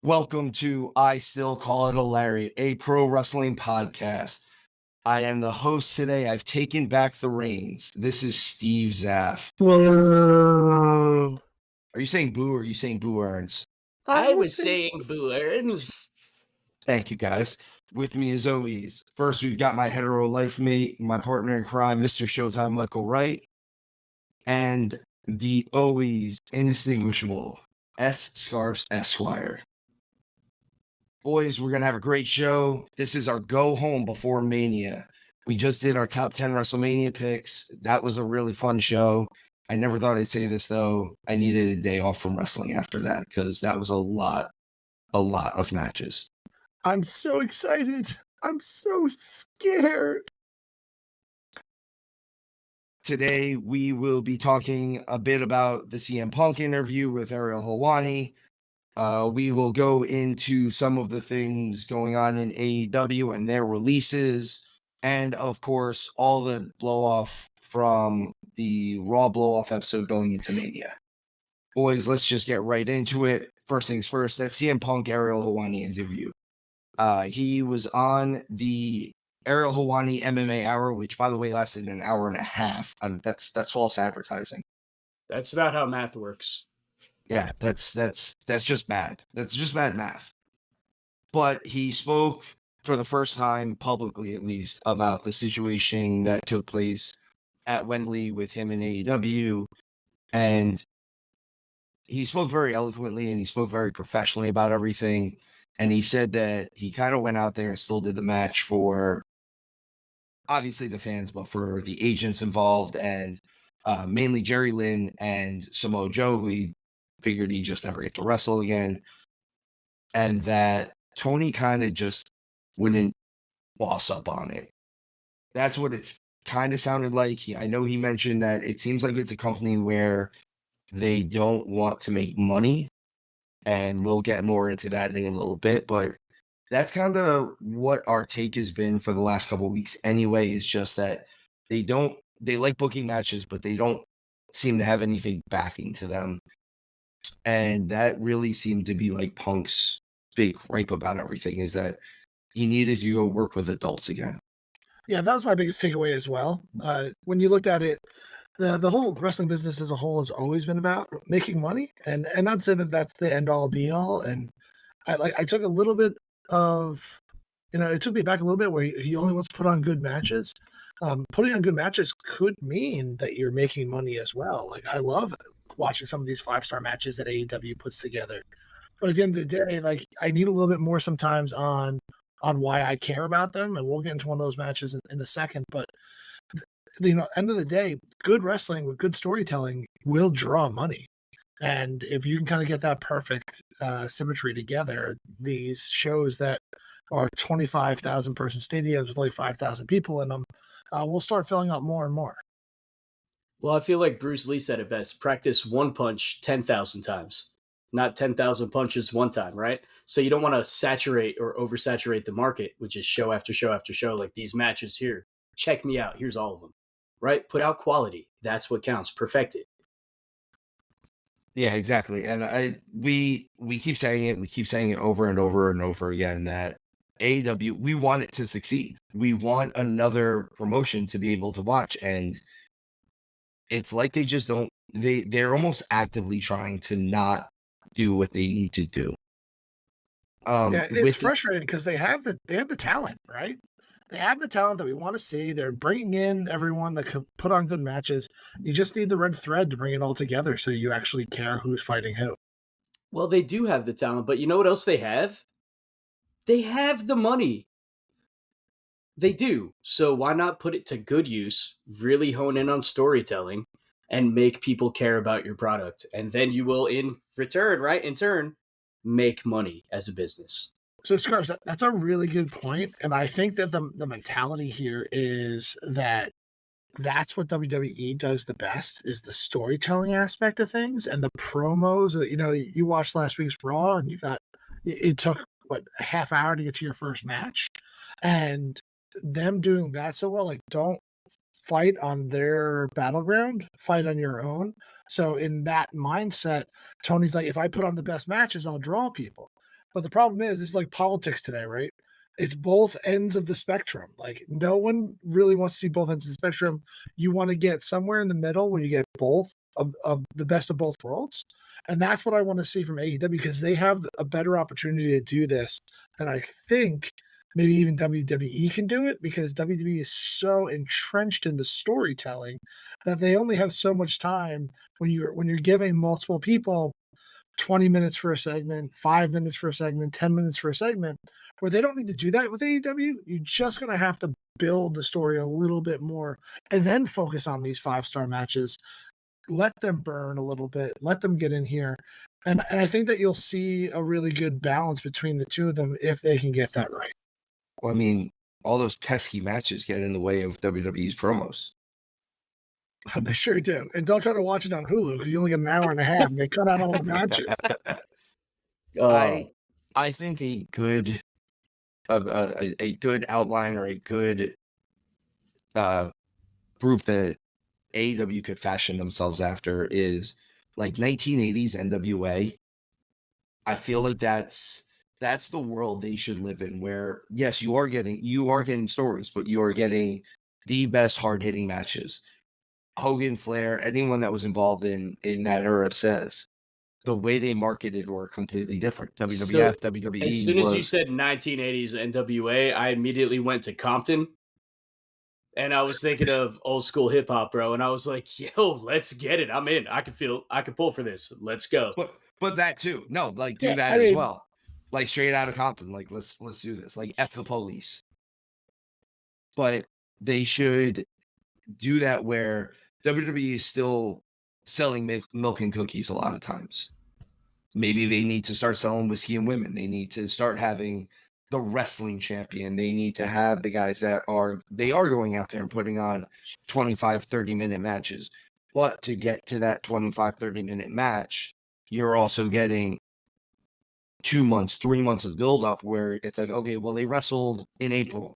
Welcome to I Still Call It a Lariat, a pro wrestling podcast. I am the host today. I've taken back the reins. This is Steve Zaff. Whoa. Are you saying boo or are you saying boo earns? I was saying Boo Earns. Thank you, guys. With me as always, first we've got my hetero life mate, my partner in crime, Mr. Showtime Michael Wright, and the always indistinguishable Scarps Esquire. Boys, we're going to have a great show. This is our go home before Mania. We just did our top 10 WrestleMania picks. That was a really fun show. I never thought I'd say this, though. I needed a day off from wrestling after that because that was a lot of matches. I'm so excited. I'm so scared. Today, we will be talking a bit about the CM Punk interview with Ariel Helwani. We will go into some of the things going on in AEW and their releases. And, of course, all the blow-off from the Raw blow-off episode going into Mania. Boys, let's just get right into it. First things first, that CM Punk Ariel Helwani interview. He was on the Ariel Helwani MMA Hour, which, by the way, lasted an hour and a half. That's false advertising. That's not how math works. Yeah, that's just bad. That's just bad math. But he spoke for the first time publicly, at least, about the situation that took place at Wembley with him in AEW, and he spoke very eloquently and he spoke very professionally about everything. And he said that he kind of went out there and still did the match for obviously the fans, but for the agents involved and mainly Jerry Lynn and Samoa Joe, who he figured he'd just never get to wrestle again. And that Tony kind of just wouldn't boss up on it. That's what it's kind of sounded like. I know he mentioned that it seems like it's a company where they don't want to make money. And we'll get more into that in a little bit, but that's kind of what our take has been for the last couple of weeks anyway, is just that they like booking matches, but they don't seem to have anything backing to them. And that really seemed to be like Punk's big gripe about everything, is that he needed to go work with adults again. Yeah, that was my biggest takeaway as well. When you looked at it, the whole wrestling business as a whole has always been about making money, and not say that that's the end all be all. And I took a little bit of, it took me back a little bit where he only wants to put on good matches. Putting on good matches could mean that you're making money as well. Like, I love watching some of these 5-star matches that AEW puts together, but at the end of the day, like, I need a little bit more sometimes on why I care about them, and we'll get into one of those matches in a second. But end of the day, good wrestling with good storytelling will draw money. And if you can kind of get that perfect symmetry together, these shows that are 25,000 person stadiums with only 5,000 people in them, will start filling up more and more. Well, I feel like Bruce Lee said it best. Practice one punch 10,000 times, not 10,000 punches one time, right? So you don't want to saturate or oversaturate the market, which is show after show after show, like these matches here. Check me out. Here's all of them. Right? Put out quality. That's what counts. Perfect it. Yeah, exactly. And we keep saying it. We keep saying it over and over and over again that AEW, we want it to succeed. We want another promotion to be able to watch. And it's like they just don't, they're almost actively trying to not do what they need to do. It's frustrating because they have the talent, right? They have the talent that we want to see. They're bringing in everyone that could put on good matches. You just need the red thread to bring it all together so you actually care who's fighting who. Well, they do have the talent, but you know what else they have? They have the money. They do. So why not put it to good use, really hone in on storytelling, and make people care about your product? And then you will, in turn, make money as a business. So, Scarps, that's a really good point. And I think that the mentality here is that that's what WWE does the best, is the storytelling aspect of things and the promos. You watched last week's Raw and it took, a half hour to get to your first match. And them doing that so well, like, don't fight on their battleground, fight on your own. So in that mindset, Tony's like, if I put on the best matches, I'll draw people. But the problem is, it's like politics today, right? It's both ends of the spectrum. Like no one really wants to see both ends of the spectrum. You want to get somewhere in the middle where you get both of the best of both worlds. And that's what I want to see from AEW because they have a better opportunity to do this than I think maybe even WWE can do it because WWE is so entrenched in the storytelling that they only have so much time when you're giving multiple people 20 minutes for a segment, 5 minutes for a segment, 10 minutes for a segment, where they don't need to do that with AEW. You're just going to have to build the story a little bit more and then focus on these 5-star matches. Let them burn a little bit, let them get in here. And I think that you'll see a really good balance between the two of them if they can get that right. Well, I mean, all those pesky matches get in the way of WWE's promos. They sure do. And don't try to watch it on Hulu because you only get an hour and a half. And they cut out all the matches. I think a good outline or a good group that AEW could fashion themselves after is like 1980s NWA. I feel like that's the world they should live in, where yes, you are getting stories, but you are getting the best hard hitting matches. Hogan, Flair, anyone that was involved in that era says the way they marketed were completely different. WWF, WWE. As soon as you said 1980s NWA, I immediately went to Compton. And I was thinking of old school hip hop, bro. And I was like, yo, let's get it. I'm in. I can pull for this. Let's go. But that too. No, like do that as well. Like straight out of Compton. Like let's do this. Like F the police. But they should do that where WWE is still selling milk and cookies a lot of times. Maybe they need to start selling whiskey and women. They need to start having the wrestling champion. They need to have the guys that are going out there and putting on 25, 30-minute matches. But to get to that 25, 30-minute match, you're also getting 2 months, 3 months of build-up where it's like, okay, well, they wrestled in April.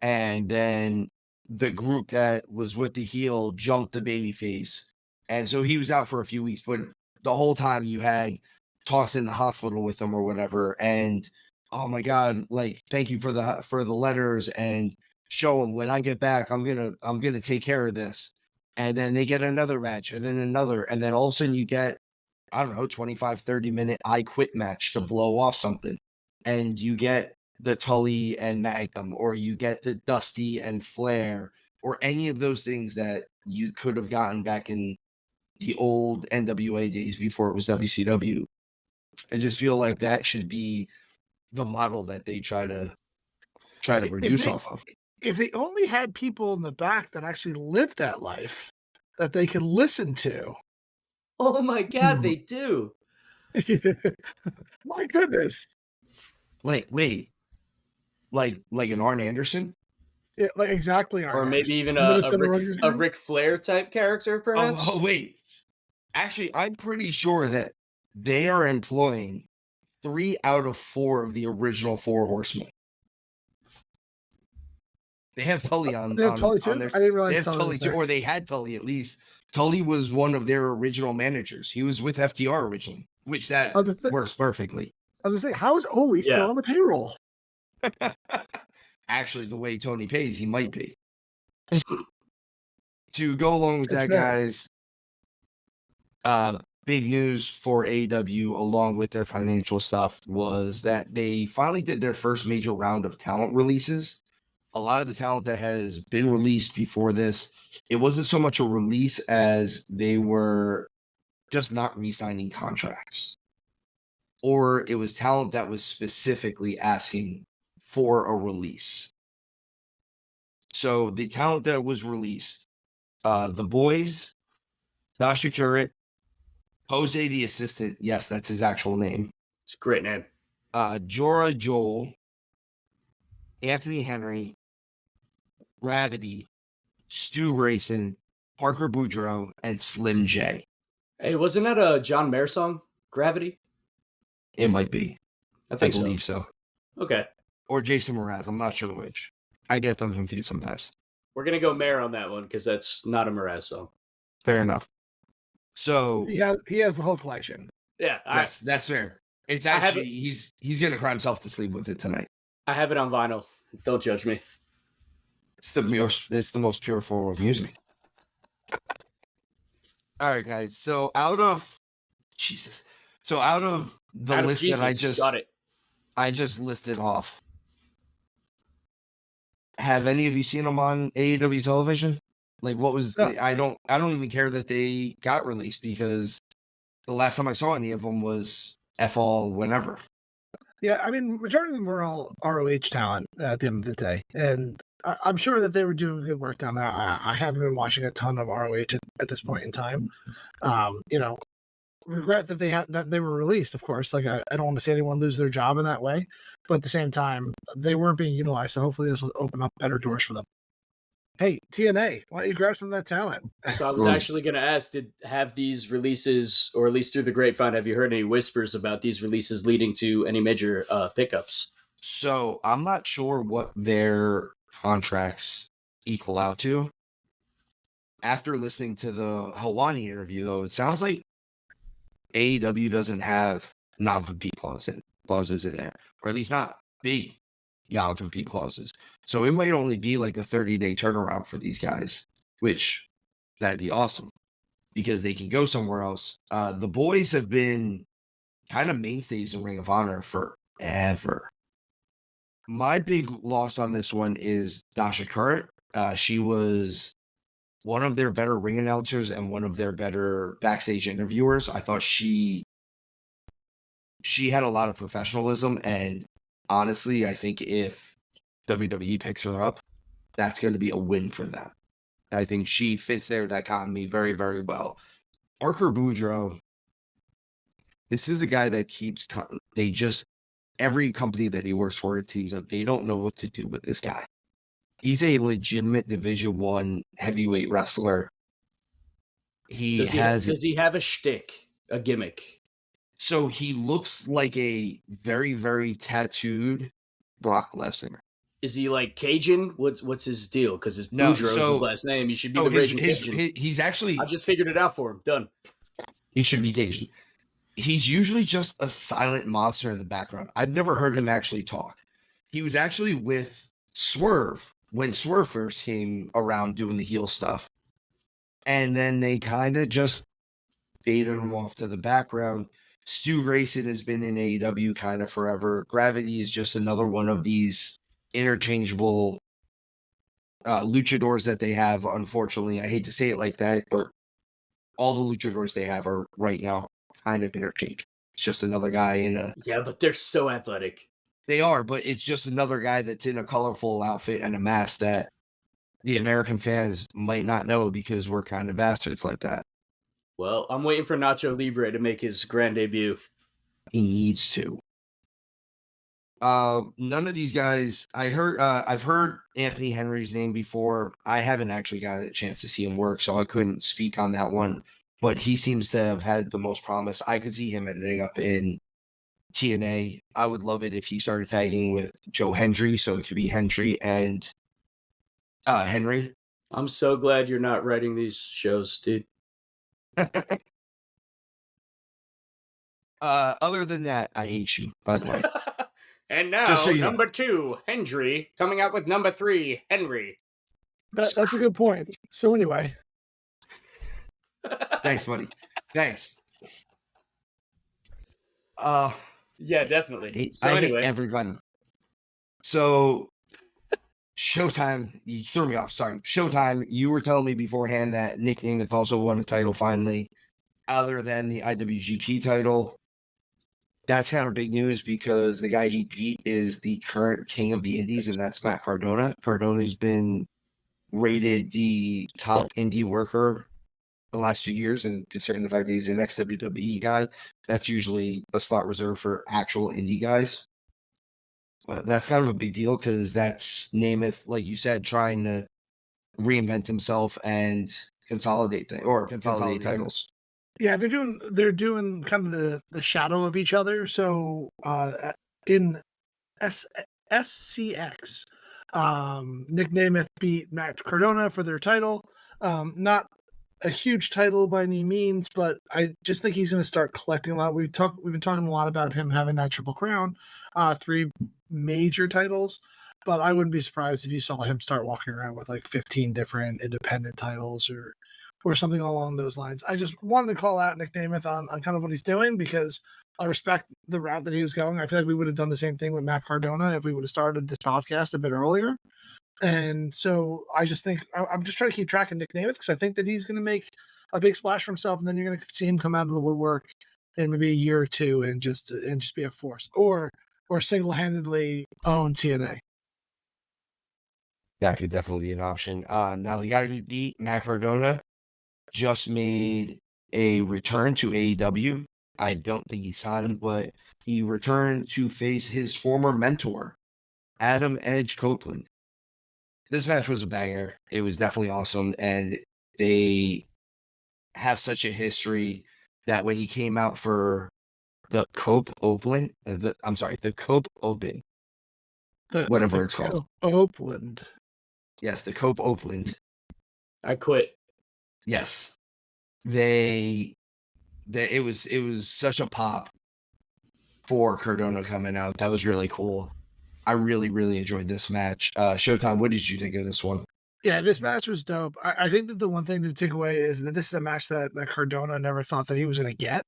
And then the group that was with the heel jumped the babyface. And so he was out for a few weeks, but the whole time you had talks in the hospital with him or whatever. And oh my God, like, thank you for the letters and show them when I get back, I'm going to take care of this. And then they get another match and then another. And then all of a sudden you get, I don't know, 25, 30-minute I Quit match to blow off something. And you get the Tully and Magnum, or you get the Dusty and Flair, or any of those things that you could have gotten back in the old NWA days before it was WCW. I just feel like that should be the model that they try to produce off of. If they only had people in the back that actually lived that life that they could listen to. Oh my God, they do. My goodness. Like, wait. Like an Arn Anderson? Yeah, like exactly. Or maybe even a Ric Flair type character, perhaps? Oh, wait. Actually, I'm pretty sure that they are employing 3 out of 4 of the original 4 Horsemen. They have Tully on. They have Tully too? I didn't realize they have Tully too, or they had Tully at least. Tully was one of their original managers. He was with FTR originally, which that works perfectly. I was gonna say, how is Ole still on the payroll? Actually, the way Tony pays, he might be. To go along with that, guys, big news for AEW along with their financial stuff was that they finally did their first major round of talent releases. A lot of the talent that has been released before this, it wasn't so much a release as they were just not re-signing contracts. Or it was talent that was specifically asking for a release. So the talent that was released, the boys, Dasha Current, Jose the assistant, yes, that's his actual name. It's a great name. Jorah Joel, Anthony Henry, Gravity, Stu Grayson, Parker Boudreaux, and Slim J. Hey, wasn't that a John Mayer song, Gravity? It might be. I believe so. Okay. Or Jason Mraz, I'm not sure which. I get them confused sometimes. We're going to go Mayer on that one because that's not a Mraz song. Fair enough. So he has the whole collection. Yeah, that's fair. It's I have actually it. he's gonna cry himself to sleep with it tonight. I have it on vinyl. Don't judge me. It's the most pure form of music. All right, guys. So out of Jesus, so out of the Out of list that Jesus, got it. I just listed off, have any of you seen them on AEW television? Like, what was No. I don't even care that they got released because the last time I saw any of them was F all whenever. Yeah, I mean, majority of them were all ROH talent at the end of the day, and I'm sure that they were doing good work down there. I haven't been watching a ton of ROH at this point in time. You know, regret that they were released, of course. Like I don't want to see anyone lose their job in that way, but at the same time, they weren't being utilized. So hopefully, this will open up better doors for them. Hey, TNA, why don't you grab some of that talent? So I was actually going to ask, have these releases, or at least through the grapevine, have you heard any whispers about these releases leading to any major pickups? So I'm not sure what their contracts equal out to. After listening to the Hawani interview, though, it sounds like AEW doesn't have non-compete clauses in there, or at least not big non-compete clauses. So it might only be like a 30-day turnaround for these guys, which that'd be awesome because they can go somewhere else. The boys have been kind of mainstays in Ring of Honor forever. My big loss on this one is Dasha Current. She was one of their better ring announcers and one of their better backstage interviewers. I thought she had a lot of professionalism, and honestly, I think if WWE picks her up, that's going to be a win for them. I think she fits their dichotomy very, very well. Parker Boudreaux, this is a guy that every company that he works for, it seems like they don't know what to do with this guy. He's a legitimate Division I heavyweight wrestler. Does he have a shtick, a gimmick? So he looks like a very, very tattooed Brock Lesnar. Is he like Cajun? What's his deal? Because his Boudreaux is his last name. He should be the Raging Cajun. He's actually... I just figured it out for him. Done. He should be Cajun. He's usually just a silent monster in the background. I've never heard him actually talk. He was actually with Swerve when Swerve first came around doing the heel stuff. And then they kind of just faded him off to the background. Stu Grayson has been in AEW kind of forever. Gravity is just another one of these interchangeable luchadors that they have, unfortunately. I hate to say it like that, but all the luchadors they have are right now kind of interchangeable. It's just another guy in a... Yeah, but they're so athletic. They are, but it's just another guy that's in a colorful outfit and a mask that the American fans might not know because we're kind of bastards like that. Well, I'm waiting for Nacho Libre to make his grand debut. He needs to. None of these guys. I've heard Anthony Henry's name before. I haven't actually got a chance to see him work, so I couldn't speak on that one. But he seems to have had the most promise. I could see him ending up in TNA. I would love it if he started tagging with Joe Hendry, so it could be Hendry and Henry. I'm so glad you're not writing these shows, dude. Other than that, I hate you, by the way. And now, Just so you number 2, Hendry, coming out with number 3, Henry. That's a good point. So anyway. Thanks, buddy. Thanks. Yeah, definitely. I hate everybody. So, Showtime, you threw me off. Sorry. Showtime, you were telling me beforehand that Nick Nemeth also won a title finally, other than the IWGP title. That's kind of big news because the guy he beat is the current king of the indies, and that's Matt Cardona. Cardona's been rated the top indie worker the last 2 years, and considering the fact that he's an ex-WWE guy, that's usually a spot reserved for actual indie guys. But that's kind of a big deal because that's Nemeth, like you said, trying to reinvent himself and consolidate titles. Yeah, they're doing kind of the shadow of each other. So in SCX, Nick Nemeth beat Matt Cardona for their title. Not a huge title by any means, but I just think he's going to start collecting a lot. We've been talking a lot about him having that Triple Crown, 3 major titles, but I wouldn't be surprised if you saw him start walking around with like 15 different independent titles or something along those lines. I just wanted to call out Nick Namath on kind of what he's doing because I respect the route that he was going. I feel like we would have done the same thing with Matt Cardona if we would have started this podcast a bit earlier. And so I just think I'm just trying to keep track of Nick Namath because I think that he's going to make a big splash for himself, and then you're going to see him come out of the woodwork in maybe a year or two and just be a force, or single handedly own TNA. That could definitely be an option. Now the guy who beat Matt Cardona just made a return to AEW. I don't think he signed him, but he returned to face his former mentor, Adam Edge Copeland. This match was a banger. It was definitely awesome, and they have such a history that when he came out for the Cope Open, the Cope Open, whatever it's called. Oakland. Yes, the Cope Oakland. I quit. Yes, it was such a pop for Cardona coming out. That was really cool. I really, really enjoyed this match. Showtime, what did you think of this one? Yeah, this match was dope. I think that the one thing to take away is that this is a match that Cardona never thought that he was going to get.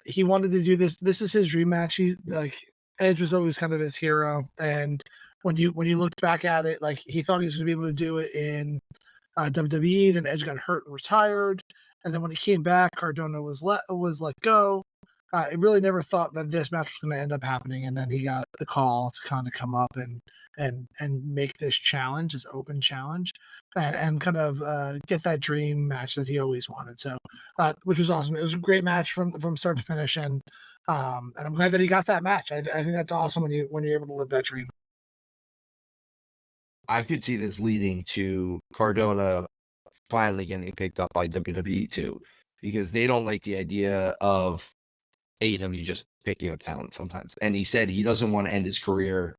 He wanted to do this. This is his dream match. He's like, Edge was always kind of his hero, and when you looked back at it, like he thought he was going to be able to do it in WWE. Then Edge got hurt and retired, and then when he came back, Cardona was let go. I really never thought that this match was going to end up happening, and then he got the call to kind of come up and make this challenge, this open challenge, and kind of get that dream match that he always wanted. So, which was awesome. It was a great match from start to finish, and I'm glad that he got that match. I think that's awesome when you're able to live that dream. I could see this leading to Cardona finally getting picked up by WWE too, because they don't like the idea of AEW just picking up talent sometimes. And he said he doesn't want to end his career,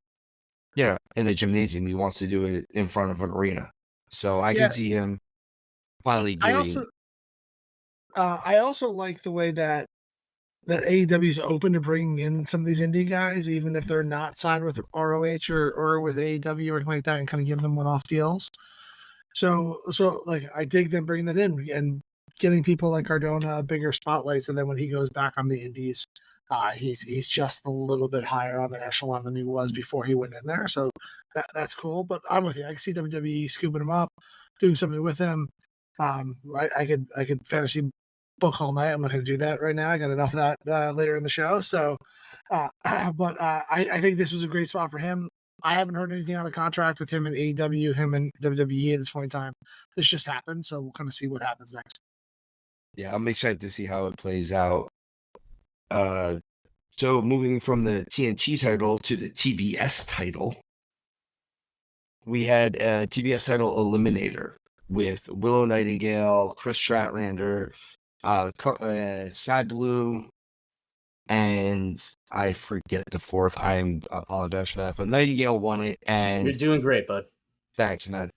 in a gymnasium. He wants to do it in front of an arena. So I can see him finally getting. I also like the way that AEW is open to bringing in some of these indie guys, even if they're not signed with ROH or with AEW or anything like that, and kind of give them one-off deals. So like I dig them bringing that in and getting people like Cardona bigger spotlights, and then when he goes back on the indies, he's just a little bit higher on the echelon than he was before he went in there. So that's cool. But I'm with you. I can see WWE scooping him up, doing something with him. I could fantasy book all night. I'm not going to do that right now. I got enough of that later in the show. So, but I think this was a great spot for him. I haven't heard anything out of contract with him in AEW, him in WWE at this point in time. This just happened, so we'll kind of see what happens next. Yeah, I'm excited to see how it plays out. So moving from the TNT title to the TBS title, we had a TBS title eliminator with Willow Nightingale, Chris Stratlander, Sky Blue, and I forget the fourth. I apologize for that, but Nightingale won it. And you're doing great, bud. Thanks, man.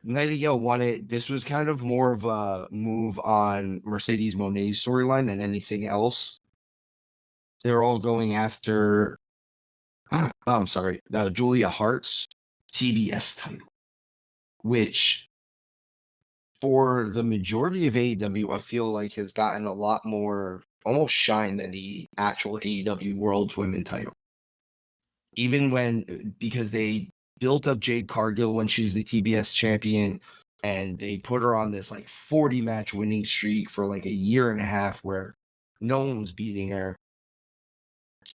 Nightingale won it. This was kind of more of a move on Mercedes Moné's storyline than anything else. They're all going after, Julia Hart's TBS title, which for the majority of AEW, I feel like has gotten a lot more almost shine than the actual AEW World's Women title. Even because they built up Jade Cargill when she was the TBS champion, and they put her on this like 40 match winning streak for like a year and a half where no one was beating her.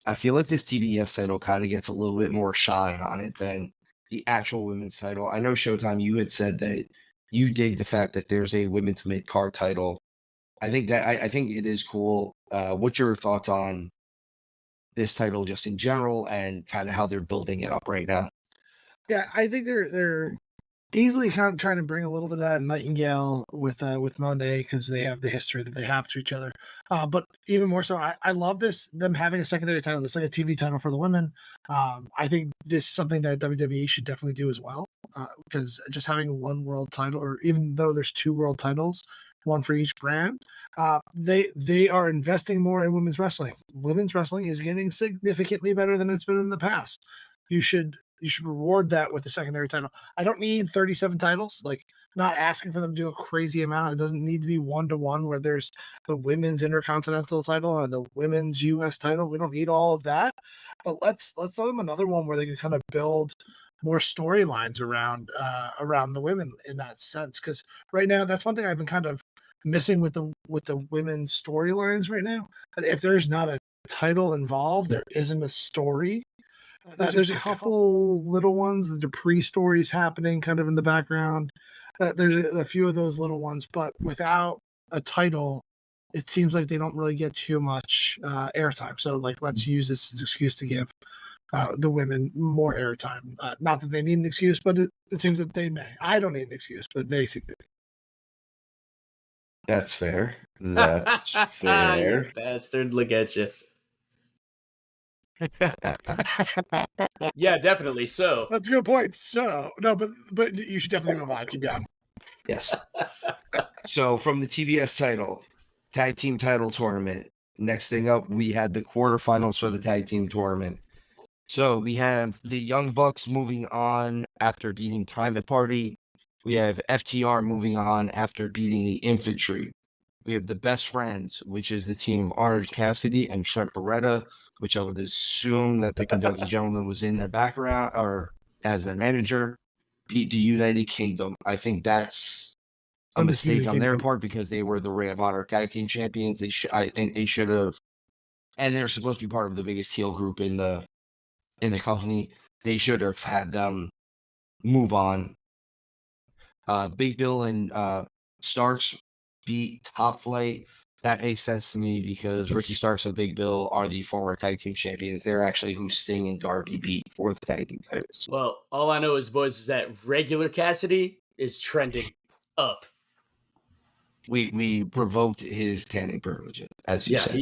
I feel like this TBS title kind of gets a little bit more shine on it than the actual women's title. I know Showtime, you had said that you dig the fact that there's a women's mid-card title. I think it is cool. What's your thoughts on this title just in general and kind of how they're building it up right now? Yeah, I think they're easily kind of trying to bring a little bit of that Nightingale with Moné because they have the history that they have to each other. But even more so, I love them having a secondary title. It's like a TV title for the women. I think this is something that WWE should definitely do as well. because just having one world title, or even though there's 2 world titles, one for each brand, they are investing more in women's wrestling. Women's wrestling is getting significantly better than it's been in the past. You should reward that with a secondary title. I don't need 37 titles. Like, not asking for them to do a crazy amount. It doesn't need to be 1-to-1 where there's the women's intercontinental title and the women's US title. We don't need all of that. But let's throw them another one where they can kind of build more storylines around the women in that sense. Because right now, that's one thing I've been kind of missing with the women's storylines right now. If there's not a title involved, there isn't a story. There's a couple little ones, the Dupree stories happening kind of in the background. There's a few of those little ones, but without a title, it seems like they don't really get too much airtime. So, like, let's use this as an excuse to give the women more airtime. Not that they need an excuse, but it seems that they may. I don't need an excuse, but they think they. That's fair. That's fair. You bastard, look at you. Yeah, definitely. So That's a good point. So no, but you should definitely move on. Keep going. Yes. So from the TBS title, tag team title tournament. Next thing up, we had the quarterfinals for the tag team tournament. So we have the Young Bucks moving on after beating Private Party. We have FTR moving on after beating the Infantry. We have the Best Friends, which is the team of Orange Cassidy and Trent Beretta, which I would assume that the Kentucky Gentleman was in their background or as their manager, beat the United Kingdom. I think that's a mistake on their part because they were the Ring of Honor Tag Team Champions. I think they should have, and they're supposed to be part of the biggest heel group in the company. They should have had them move on. Big Bill and Starks beat Top Flight. That makes sense to me because Ricky Starks and Big Bill are the former tag team champions. They're actually who Sting and Darby beat for the tag team titles. Well, all I know is, boys, is that regular Cassidy is trending up. We provoked his tanning privilege, as you said.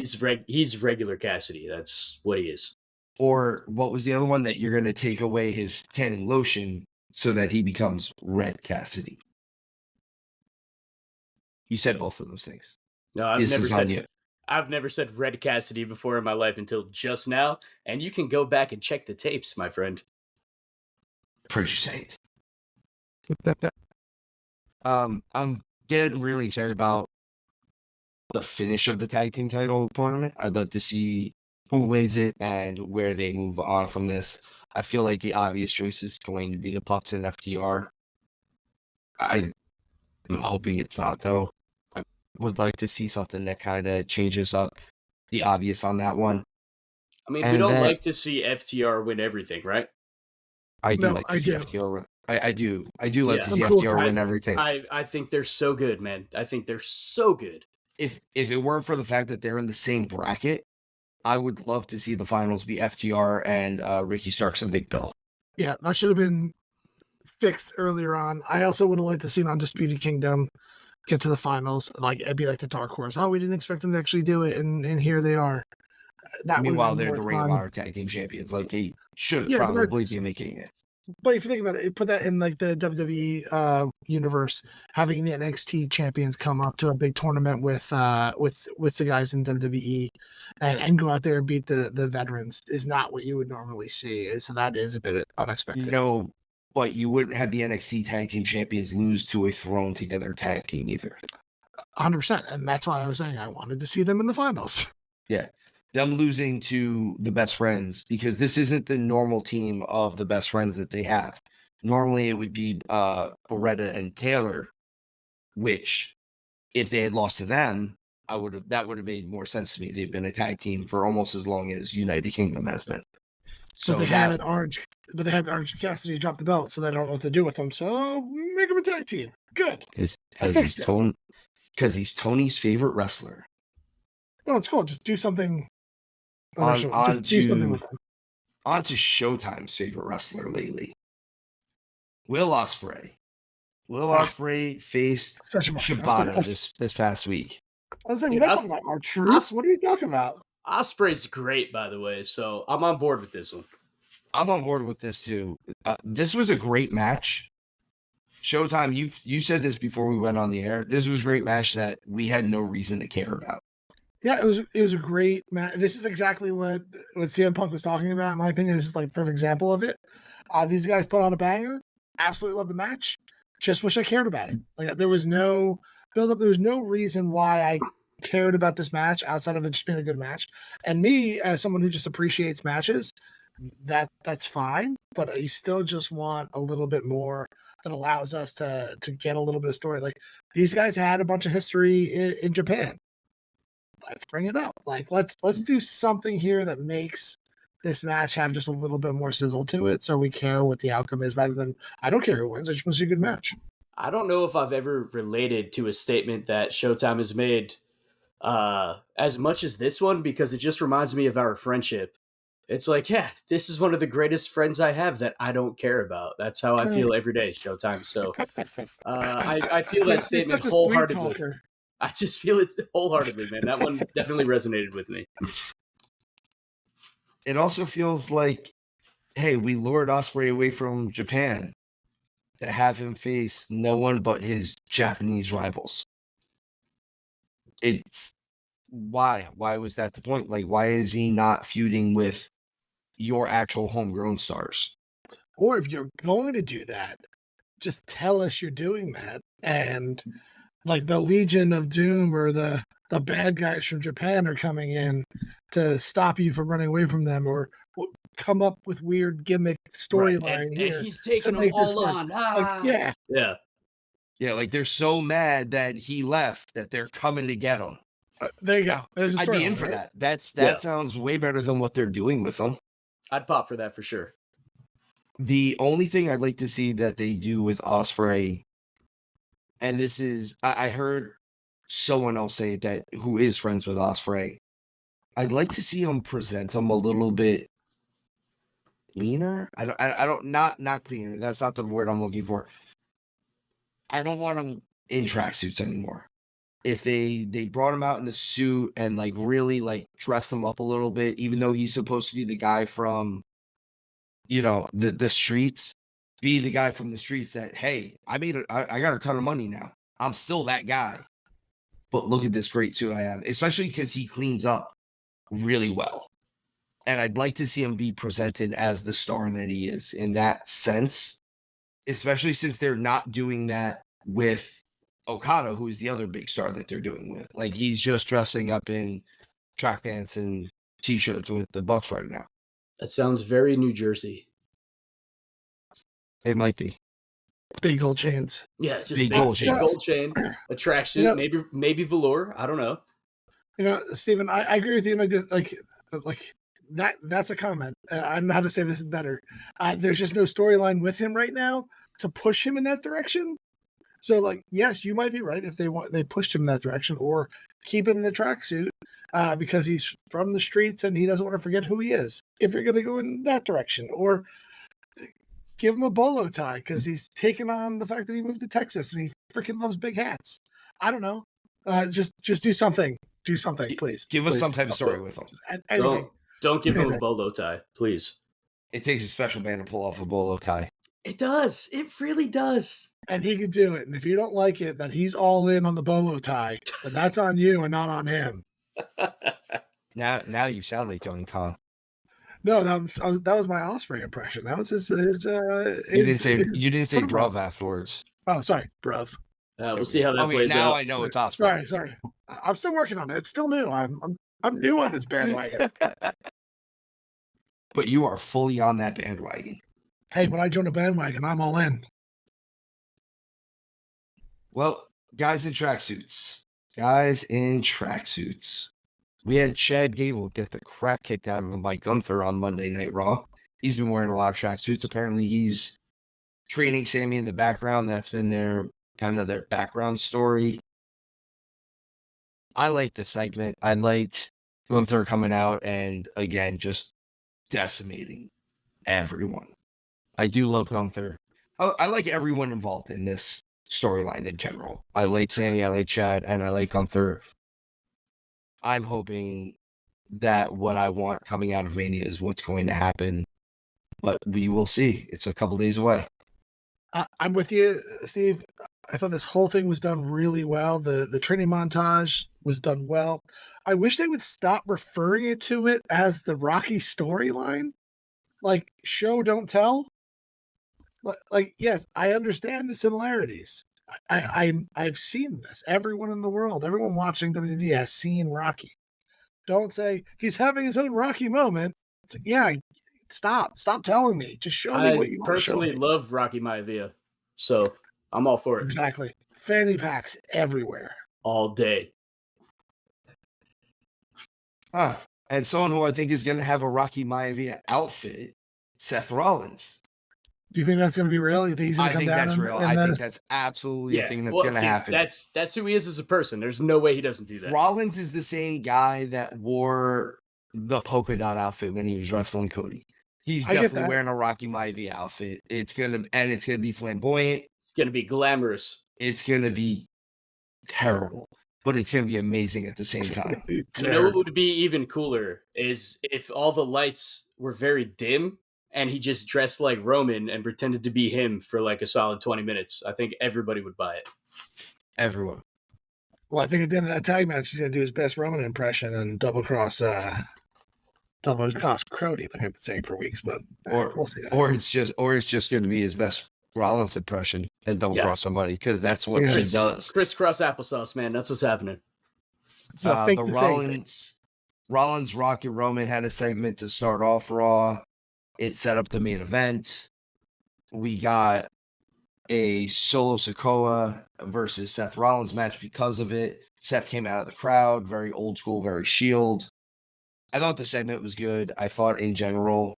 He's regular Cassidy. That's what he is. Or what was the other one that you're going to take away his tanning lotion so that he becomes Red Cassidy? You said both of those things. No, I've never said Red Cassidy before in my life until just now, and you can go back and check the tapes, my friend. Pretty you say it. I'm getting really excited about the finish of the tag team title tournament. I'd love to see who wins it and where they move on from this. I feel like the obvious choice is going to be the Bucks and FTR. I'm hoping it's not, though. I would like to see something that kind of changes up the obvious on that one. I mean, we don't like to see FTR win everything, right? I do like to see FTR win. I do like to see FTR win everything. I think they're so good, man. I think they're so good. If it weren't for the fact that they're in the same bracket, I would love to see the finals be FTR and Ricky Starks and Big Bill. Yeah, that should have been fixed earlier on. I also would have liked to see Undisputed Kingdom get to the finals. Like, it'd be like the dark horse. Oh, we didn't expect them to actually do it, and here they are. Meanwhile, they're the Ring of Honor Tag Team Champions. Like, they should probably be making it. But if you think about it, put that in like the WWE universe, having the NXT champions come up to a big tournament with the guys in WWE and go out there and beat the veterans is not what you would normally see. So that is a bit unexpected. No, but you wouldn't have the NXT tag team champions lose to a thrown together tag team either. 100%. And that's why I was saying I wanted to see them in the finals. Yeah. Them losing to the Best Friends, because this isn't the normal team of the Best Friends that they have. Normally it would be Beretta and Taylor, which if they had lost to them, that would have made more sense to me. They've been a tag team for almost as long as United Kingdom has been. So they had Orange Cassidy drop the belt, so they don't know what to do with them. So make them a tag team. Good. Because he's Tony's favorite wrestler. Well, it's cool. Just do something. On to Showtime's favorite wrestler lately, Will Ospreay. Will Ospreay faced Shibata this past week. I was like, we're not talking about our truth. What are you talking about? Ospreay's great, by the way, so I'm on board with this one. I'm on board with this too. This was a great match. Showtime, you said this before we went on the air. This was a great match that we had no reason to care about. Yeah, it was a great match. This is exactly what CM Punk was talking about. In my opinion, this is like the perfect example of it. These guys put on a banger. Absolutely love the match. Just wish I cared about it. Like there was no build up. There was no reason why I cared about this match outside of it just being a good match. And me, as someone who just appreciates matches, that's fine. But I still just want a little bit more that allows us to get a little bit of story. Like these guys had a bunch of history in Japan. Let's bring it up. Like let's do something here that makes this match have just a little bit more sizzle to it, so we care what the outcome is rather than I don't care who wins. I just want to see a good match. I don't know if I've ever related to a statement that Showtime has made as much as this one, because it just reminds me of our friendship. It's like, yeah, this is one of the greatest friends I have that I don't care about. That's how I feel every day, Showtime. So I feel that statement wholeheartedly. I just feel it wholeheartedly, man. That one definitely resonated with me. It also feels like, hey, we lured Ospreay away from Japan to have him face no one but his Japanese rivals. It's why? Why was that the point? Like, why is he not feuding with your actual homegrown stars? Or if you're going to do that, just tell us you're doing that. And like the Legion of Doom or the bad guys from Japan are coming in to stop you from running away from them, or come up with weird gimmick storyline here. And he's taking them all on. Like, yeah. Like they're so mad that he left that they're coming to get him. There you go. I'd be in for that. That sounds way better than what they're doing with them. I'd pop for that for sure. The only thing I'd like to see that they do with Ospreay, and this is, I heard someone else say that who is friends with Ospreay. I'd like to see him present him a little bit cleaner. Not cleaner. That's not the word I'm looking for. I don't want him in tracksuits anymore. If they brought him out in the suit and like really like dressed him up a little bit, even though he's supposed to be the guy from, the streets, be the guy from the streets that, hey, I got a ton of money now. I'm still that guy. But look at this great suit I have, especially because he cleans up really well. And I'd like to see him be presented as the star that he is in that sense, especially since they're not doing that with Okada, who's the other big star that they're doing with. Like, he's just dressing up in track pants and t-shirts with the Bucks right now. That sounds very New Jersey. It might be. Big gold chains. Yeah, just big gold chain, a tracksuit, maybe velour. I don't know. Steven, I agree with you. Like that's a comment. I don't know how to say this better. There's just no storyline with him right now to push him in that direction. So, like, yes, you might be right if they pushed him in that direction, or keep him in the tracksuit because he's from the streets and he doesn't want to forget who he is. If you're going to go in that direction, or give him a bolo tie because he's taken on the fact that he moved to Texas and he freaking loves big hats. I don't know. Just do something. Do something, please. Give us some type of story with him. Don't give him a bolo tie, please. It takes a special man to pull off a bolo tie. It does. It really does. And he can do it. And if you don't like it, that he's all in on the bolo tie, then that's on you and not on him. Now you sound like Tony Khan. No, that was my Ospreay impression. That was his. You didn't say bruv afterwards. Oh, sorry, bruv. We'll see how that plays now out. I know it's Ospreay. Sorry. I'm still working on it. It's still new. I'm new on this bandwagon. But you are fully on that bandwagon. Hey, when I join a bandwagon, I'm all in. Well, guys in tracksuits. We had Chad Gable get the crap kicked out of him by Gunther on Monday Night Raw. He's been wearing a lot of tracksuits. Apparently, he's training Sammy in the background. That's been their background story. I liked the segment. I liked Gunther coming out and, again, just decimating everyone. I do love Gunther. I like everyone involved in this storyline in general. I like Sammy, I like Chad, and I like Gunther. I'm hoping that what I want coming out of Mania is what's going to happen, but we will see. It's a couple days away. I'm with you, Steve. I thought this whole thing was done really well. The training montage was done well. I wish they would stop referring to it as the Rocky storyline. Like, show, don't tell. Like, yes, I understand the similarities. I've seen this. Everyone in the world, everyone watching WWE has seen Rocky. Don't say he's having his own Rocky moment. It's like, yeah, stop telling me. Just show me what I you want to show personally me. love Rocky Maivia, so I'm all for it Exactly. Fanny packs everywhere. all day. And someone who I think is going to have a Rocky Maivia outfit, Seth Rollins. Do you think that's going to be real? You think he's going I to come think down? that's real. I think that's absolutely a thing that's going to happen. That's who he is as a person. There's no way he doesn't do that. Rollins is the same guy that wore the polka dot outfit when he was wrestling Cody. He's definitely wearing a Rocky Maivia outfit. It's gonna be flamboyant. It's gonna be glamorous. It's gonna be terrible, but it's gonna be amazing at the same time. You know what would be even cooler is if all the lights were very dim and he just dressed like Roman and pretended to be him for like a solid 20 minutes. I think everybody would buy it. Everyone. Well, I think at the end of that tag match, he's going to do his best Roman impression and double cross Crody, like I've been saying for weeks. But we'll see. Or it's just going to be his best Rollins impression and double cross somebody because that's what he does. Crisscross applesauce, man. That's what's happening. The Rollins, Rock, and Roman had a segment to start off Raw. It set up the main event. We got a Solo Sikoa versus Seth Rollins match because of it. Seth came out of the crowd, very old school, very Shield. I thought the segment was good. I thought in general,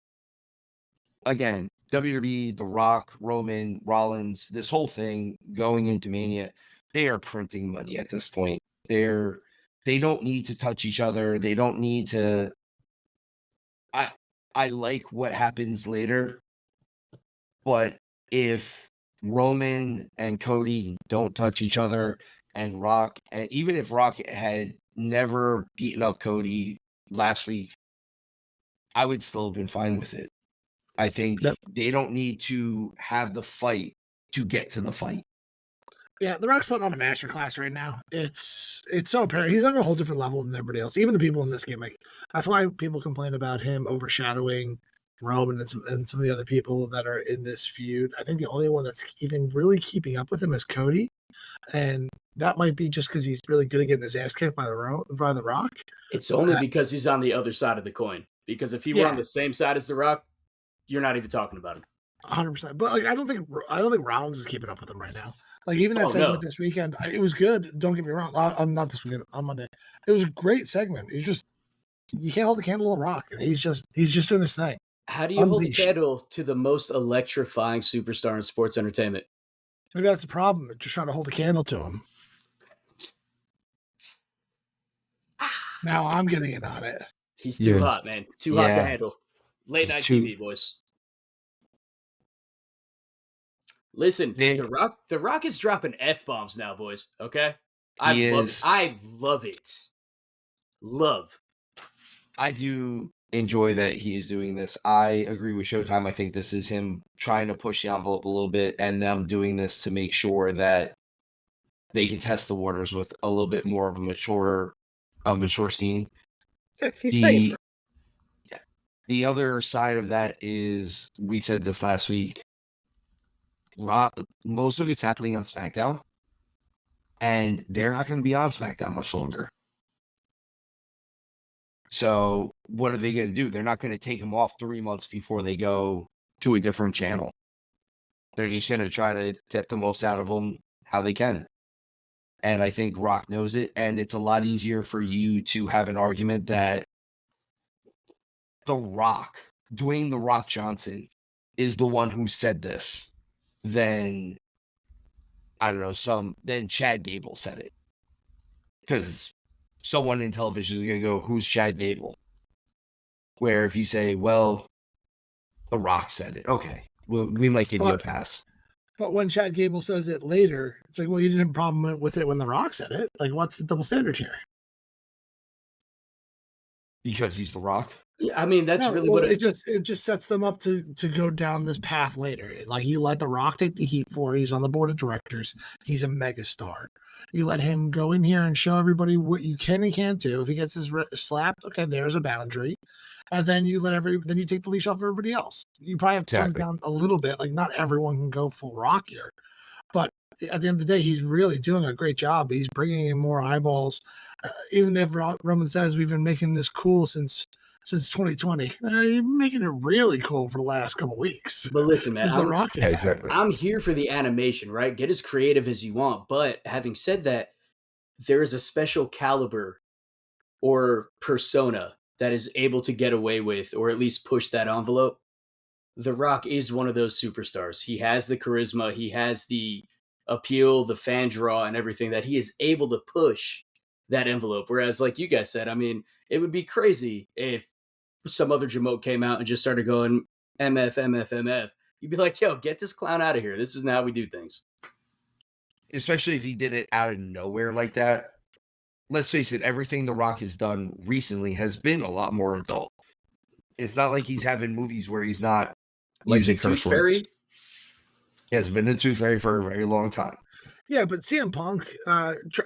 again, WWE, The Rock, Roman, Rollins, this whole thing going into Mania, they are printing money at this point. They don't need to touch each other. They don't need to. I like what happens later, but if Roman and Cody don't touch each other, and Rock, and even if Rock had never beaten up Cody last week, I would still have been fine with it. I think they don't need to have the fight to get to the fight. Yeah, The Rock's putting on a masterclass right now. It's so apparent. He's on a whole different level than everybody else. Even the people in this game, like that's why people complain about him overshadowing Roman and some of the other people that are in this feud. I think the only one that's even really keeping up with him is Cody, and that might be just because he's really good at getting his ass kicked by the Rock. It's only because he's on the other side of the coin. Because if he were on the same side as the Rock, you're not even talking about him. 100%. But like, I don't think Rollins is keeping up with him right now. Like even that segment this weekend, it was good. Don't get me wrong. Not this weekend, on Monday. It was a great segment. You can't hold the candle to Rock. He's just doing his thing. How do you hold the candle to the most electrifying superstar in sports entertainment? Maybe that's the problem. Just trying to hold a candle to him. Now I'm getting in on it. He's too hot, man. Too hot to handle. Late night TV, boys. Listen, The Rock is dropping F-bombs now, boys. Okay? I love it. Love. I do enjoy that he is doing this. I agree with Showtime. I think this is him trying to push the envelope a little bit and them doing this to make sure that they can test the waters with a little bit more of a mature scene. He's safe. The other side of that is, we said this last week, most of it's happening on SmackDown, and they're not going to be on SmackDown much longer. So what are they going to do? They're not going to take him off 3 months before they go to a different channel. They're just going to try to get the most out of him how they can. And I think Rock knows it, and it's a lot easier for you to have an argument that The Rock, Dwayne The Rock Johnson, is the one who said this than, I don't know, then Chad Gable said it. Because someone in television is going to go, who's Chad Gable? Where if you say, well, The Rock said it. Okay, well, we might give you a pass. But when Chad Gable says it later, it's like, well, you didn't have a problem with it when The Rock said it. Like, what's the double standard here? Because he's The Rock? I mean, that's No, really well, what it just sets them up to go down this path later. Like you let The Rock take the heat for it. He's on the board of directors. He's a megastar. You let him go in here and show everybody what you can and can't do. If he gets his slapped, okay, there's a boundary. And then you then you take the leash off everybody else. You probably have to tone it Exactly. down a little bit. Like not everyone can go full Rock here, but at the end of the day, he's really doing a great job. He's bringing in more eyeballs. Even if Roman says we've been making this cool since 2020, you're making it really cool for the last couple weeks But listen, man, since The Rock Yeah, came out. exactly. I'm here for the animation, right? Get as creative as you want. But having said that, there is a special caliber or persona that is able to get away with, or at least push that envelope. The Rock is one of those superstars. He has the charisma, he has the appeal, the fan draw, and everything that he is able to push that envelope. Whereas, like you guys said, I mean, it would be crazy if some other Jamoke came out and just started going MF, MF, MF. You'd be like, yo, get this clown out of here. This isn't how we do things. Especially if he did it out of nowhere like that. Let's face it, everything The Rock has done recently has been a lot more adult. It's not like he's having movies where he's not Like using the Tooth curse words. Fairy. He has been in Tooth Fairy for a very long time. Yeah, but CM Punk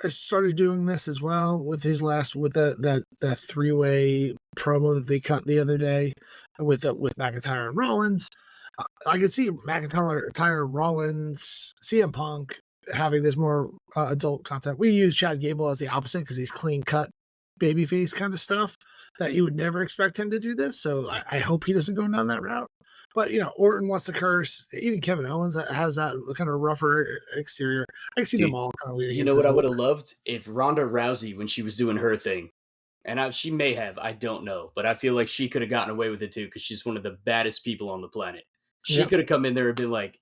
started doing this as well with his last with that three-way promo that they cut the other day with McIntyre and Rollins. I could see McIntyre, Rollins, CM Punk having this more adult content. We use Chad Gable as the opposite because he's clean cut, babyface kind of stuff that you would never expect him to do this. So I hope he doesn't go down that route. But Orton wants to curse. Even Kevin Owens has that kind of rougher exterior. I can see them all kind of leading. You know what I would have loved if Ronda Rousey, when she was doing her thing, and she may have, I don't know, but I feel like she could have gotten away with it too because she's one of the baddest people on the planet. She could have come in there and been like,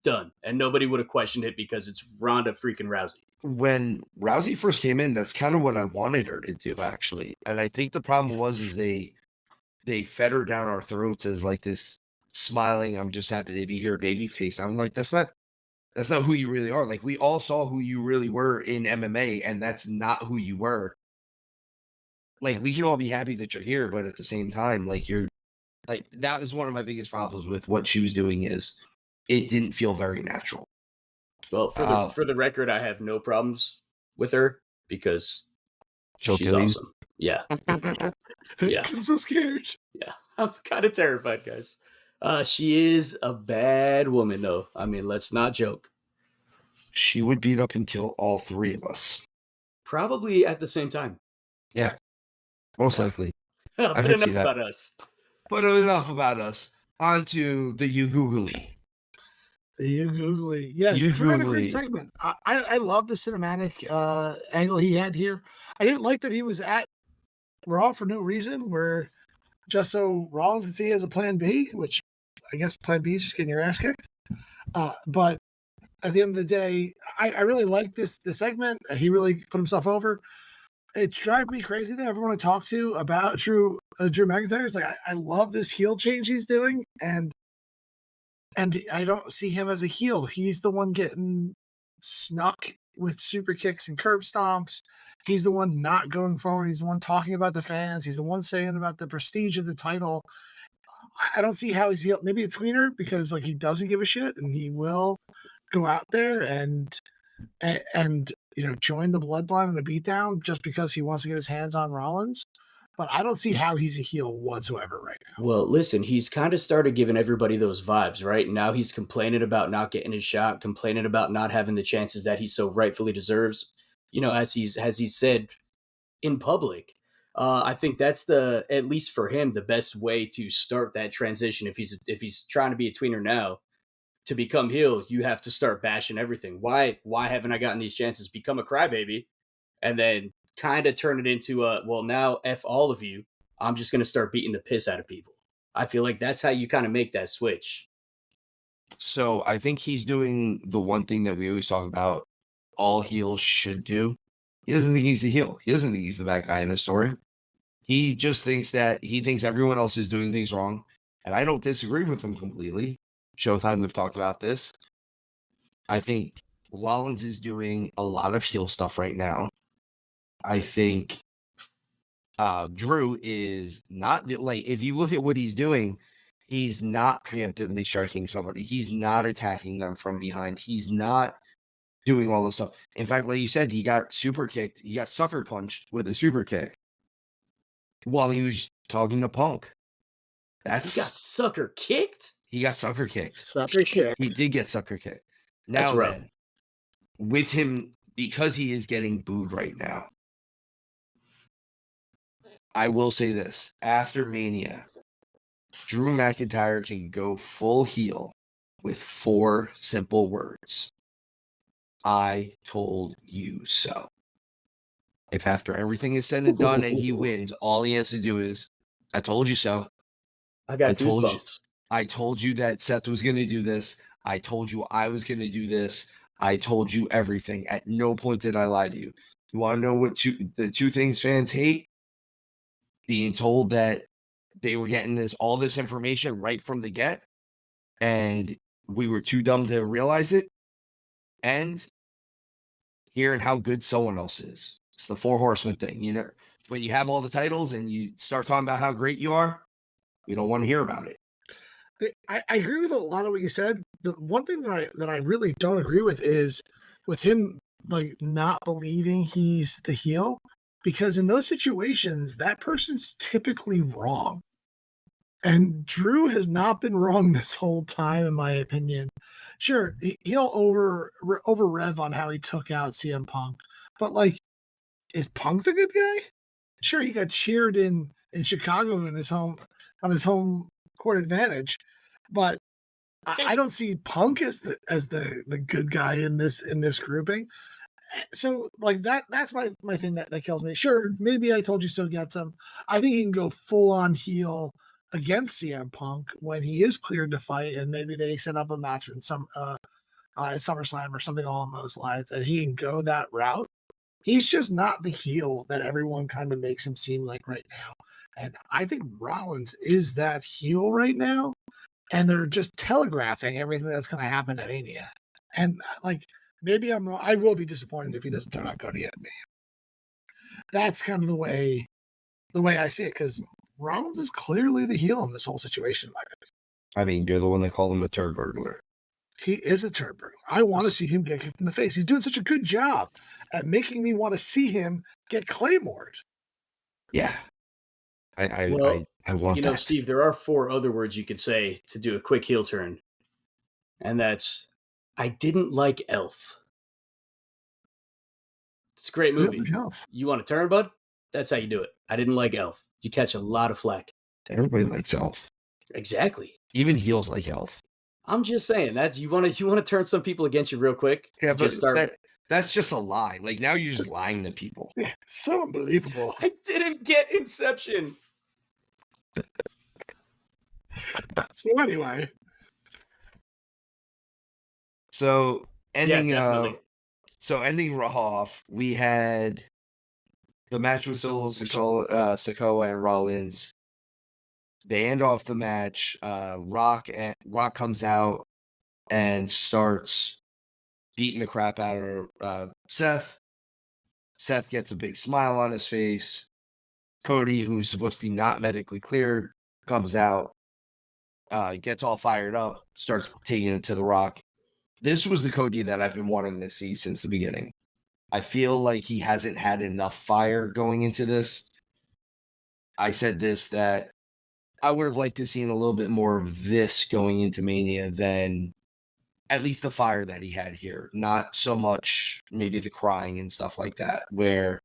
done, and nobody would have questioned it because it's Ronda freaking Rousey. When Rousey first came in, that's kind of what I wanted her to do, actually. And I think the problem is they fed her down our throats as like this smiling, I'm just happy to be here baby face. I'm like, that's not who you really are. Like we all saw who you really were in MMA, and that's not who you were. Like we can all be happy that you're here, but at the same time, like that is one of my biggest problems with what she was doing is it didn't feel very natural. Well, for the record, I have no problems with her because she's awesome. Yeah. Yeah. I'm so scared. Yeah. I'm kind of terrified, guys. She is a bad woman, though. I mean, let's not joke. She would beat up and kill all three of us. Probably at the same time. Yeah. Most likely. But enough about us. On to the You Googly. The You Googly. Yeah, great segment. I love the cinematic angle he had here. I didn't like that he was at Raw for no reason, where just so Rollins can see he has a plan B, which I guess plan B is just getting your ass kicked. But at the end of the day, I really like this segment. He really put himself over. It's driving me crazy that everyone I talk to about Drew McIntyre is like, I love this heel change he's doing, and I don't see him as a heel. He's the one getting snuck with super kicks and curb stomps. He's the one not going forward. He's the one talking about the fans. He's the one saying about the prestige of the title. I don't see how he's heel. Maybe it's tweener because like he doesn't give a shit and he will go out there and join the bloodline in a beatdown just because he wants to get his hands on Rollins. But I don't see how he's a heel whatsoever right now. Well, listen, he's kind of started giving everybody those vibes, right? Now he's complaining about not getting his shot, complaining about not having the chances that he so rightfully deserves. As he's said in public. I think that's at least for him, the best way to start that transition. If he's trying to be a tweener now, to become heel, you have to start bashing everything. Why haven't I gotten these chances? Become a crybaby, and then kind of turn it into now F all of you. I'm just going to start beating the piss out of people. I feel like that's how you kind of make that switch. So I think he's doing the one thing that we always talk about all heels should do. He doesn't think he's the heel. He doesn't think he's the bad guy in the story. He just thinks everyone else is doing things wrong. And I don't disagree with him completely. Showtime, we've talked about this. I think Rollins is doing a lot of heel stuff right now. I think Drew is not like, if you look at what he's doing, he's not preemptively striking somebody. He's not attacking them from behind. He's not doing all this stuff. In fact, like you said, he got super kicked. He got sucker punched with a super kick while he was talking to Punk. He got sucker kicked? He got sucker kicked. Sucker kick. He did get sucker kicked. That's Now rough. then, with him, because he is getting booed right now, I will say this. After Mania, Drew McIntyre can go full heel with 4 simple words. I told you so. If after everything is said and done and he wins, all he has to do is, I told you so. I got told you. goosebumps. I told you that Seth was going to do this. I told you I was going to do this. I told you everything. At no point did I lie to you. You want to know what the 2 things fans hate? Being told that they were getting all this information right from the get, and we were too dumb to realize it, and hearing how good someone else is. It's the 4 horsemen thing. You know, when you have all the titles and you start talking about how great you are, we don't want to hear about it. I agree with a lot of what you said. The one thing that I really don't agree with is with him like not believing he's the heel, because in those situations that person's typically wrong. And Drew has not been wrong this whole time, in my opinion. Sure, he'll over rev on how he took out CM Punk, but like, is Punk the good guy? Sure, he got cheered in Chicago on his home court advantage, but I don't see Punk as the good guy in this grouping. So like that's my thing that kills me. Sure, maybe I told you so gets him. I think he can go full on heel against CM Punk when he is cleared to fight, and maybe they set up a match in some SummerSlam or something along those lines, and he can go that route. He's just not the heel that everyone kind of makes him seem like right now. And I think Rollins is that heel right now, and they're just telegraphing everything that's going to happen at Mania. And like, maybe I'm wrong. I will be disappointed if he doesn't turn out Cody at Mania. That's kind of the way I see it, because Rollins is clearly the heel in this whole situation. I mean, you're the one that called him a turd burglar. He is a turd burglar. I want to see him get kicked in the face. He's doing such a good job at making me want to see him get claymored. Yeah. I want you know, that. Steve, there are 4 other words you could say to do a quick heel turn. And that's, I didn't like Elf. It's a great movie. You want to turn, bud? That's how you do it. I didn't like Elf. You catch a lot of flack. Everybody likes Elf. Exactly. Even heels like Elf. I'm just saying that you want to turn some people against you real quick. Yeah, but that's just a lie. Like, now you're just lying to people. So unbelievable. I didn't get Inception. So anyway. So ending definitely. Raw off, we had the match with Solo Sikoa and Rollins. They end off the match. Rock comes out and starts beating the crap out of Seth. Seth gets a big smile on his face. Cody, who's supposed to be not medically cleared, comes out, gets all fired up, starts taking it to the Rock. This was the Cody that I've been wanting to see since the beginning. I feel like he hasn't had enough fire going into this. I said this, that I would have liked to see a little bit more of this going into Mania than at least the fire that he had here. Not so much maybe the crying and stuff like that, where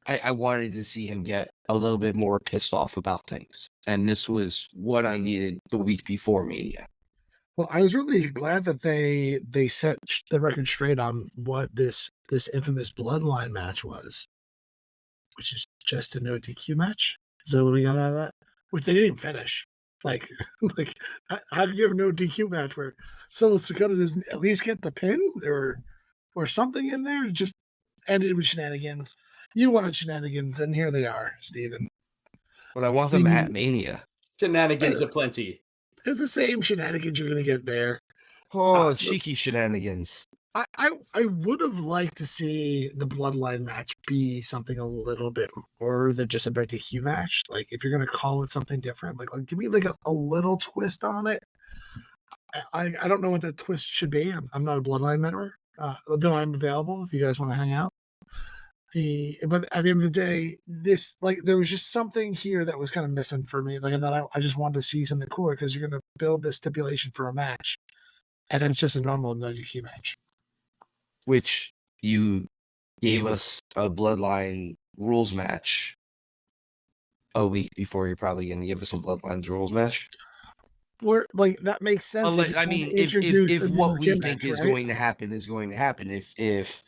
I wanted to see him get a little bit more pissed off about things. And this was what I needed the week before Mania. Well, I was really glad that they set the record straight on what this infamous bloodline match was, which is just a no DQ match. Is that what we got out of that? Which they didn't even finish. Like how do you have a no DQ match where Solo Sikoa doesn't at least get the pin or something in there? It just ended with shenanigans. You wanted shenanigans, and here they are, Steven. But I want them at Mania. Shenanigans aplenty. It's the same shenanigans you're going to get there. Oh, cheeky shenanigans. I would have liked to see the Bloodline match be something a little bit more than just a Becky Hugh match. Like, if you're gonna call it something different, like give me like a little twist on it. I don't know what that twist should be. I'm not a Bloodline member, though I'm available if you guys want to hang out. But at the end of the day, this like there was just something here that was kind of missing for me. Like, and then I just wanted to see something cooler because you're gonna build this stipulation for a match, and then it's just a normal WQ match. Which you gave us a Bloodline rules match a week before. You're probably going to give us a Bloodlines rules match. Where like that makes sense. I mean, if what we think is going to happen is going to happen, if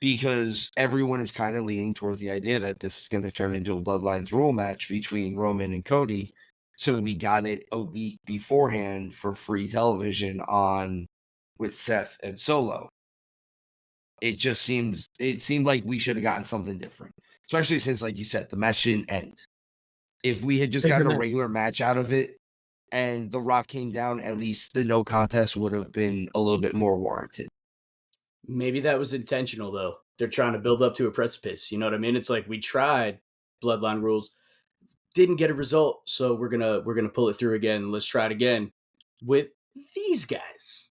because everyone is kind of leaning towards the idea that this is going to turn into a Bloodlines rule match between Roman and Cody, so we got it a week beforehand for free television on with Seth and Solo. It seemed like we should have gotten something different, especially since, like you said, the match didn't end. If we had just gotten a regular match out of it and The Rock came down, at least the no contest would have been a little bit more warranted. Maybe that was intentional, though. They're trying to build up to a precipice. You know what I mean? It's like we tried Bloodline rules, didn't get a result, so we're gonna pull it through again. Let's try it again with these guys.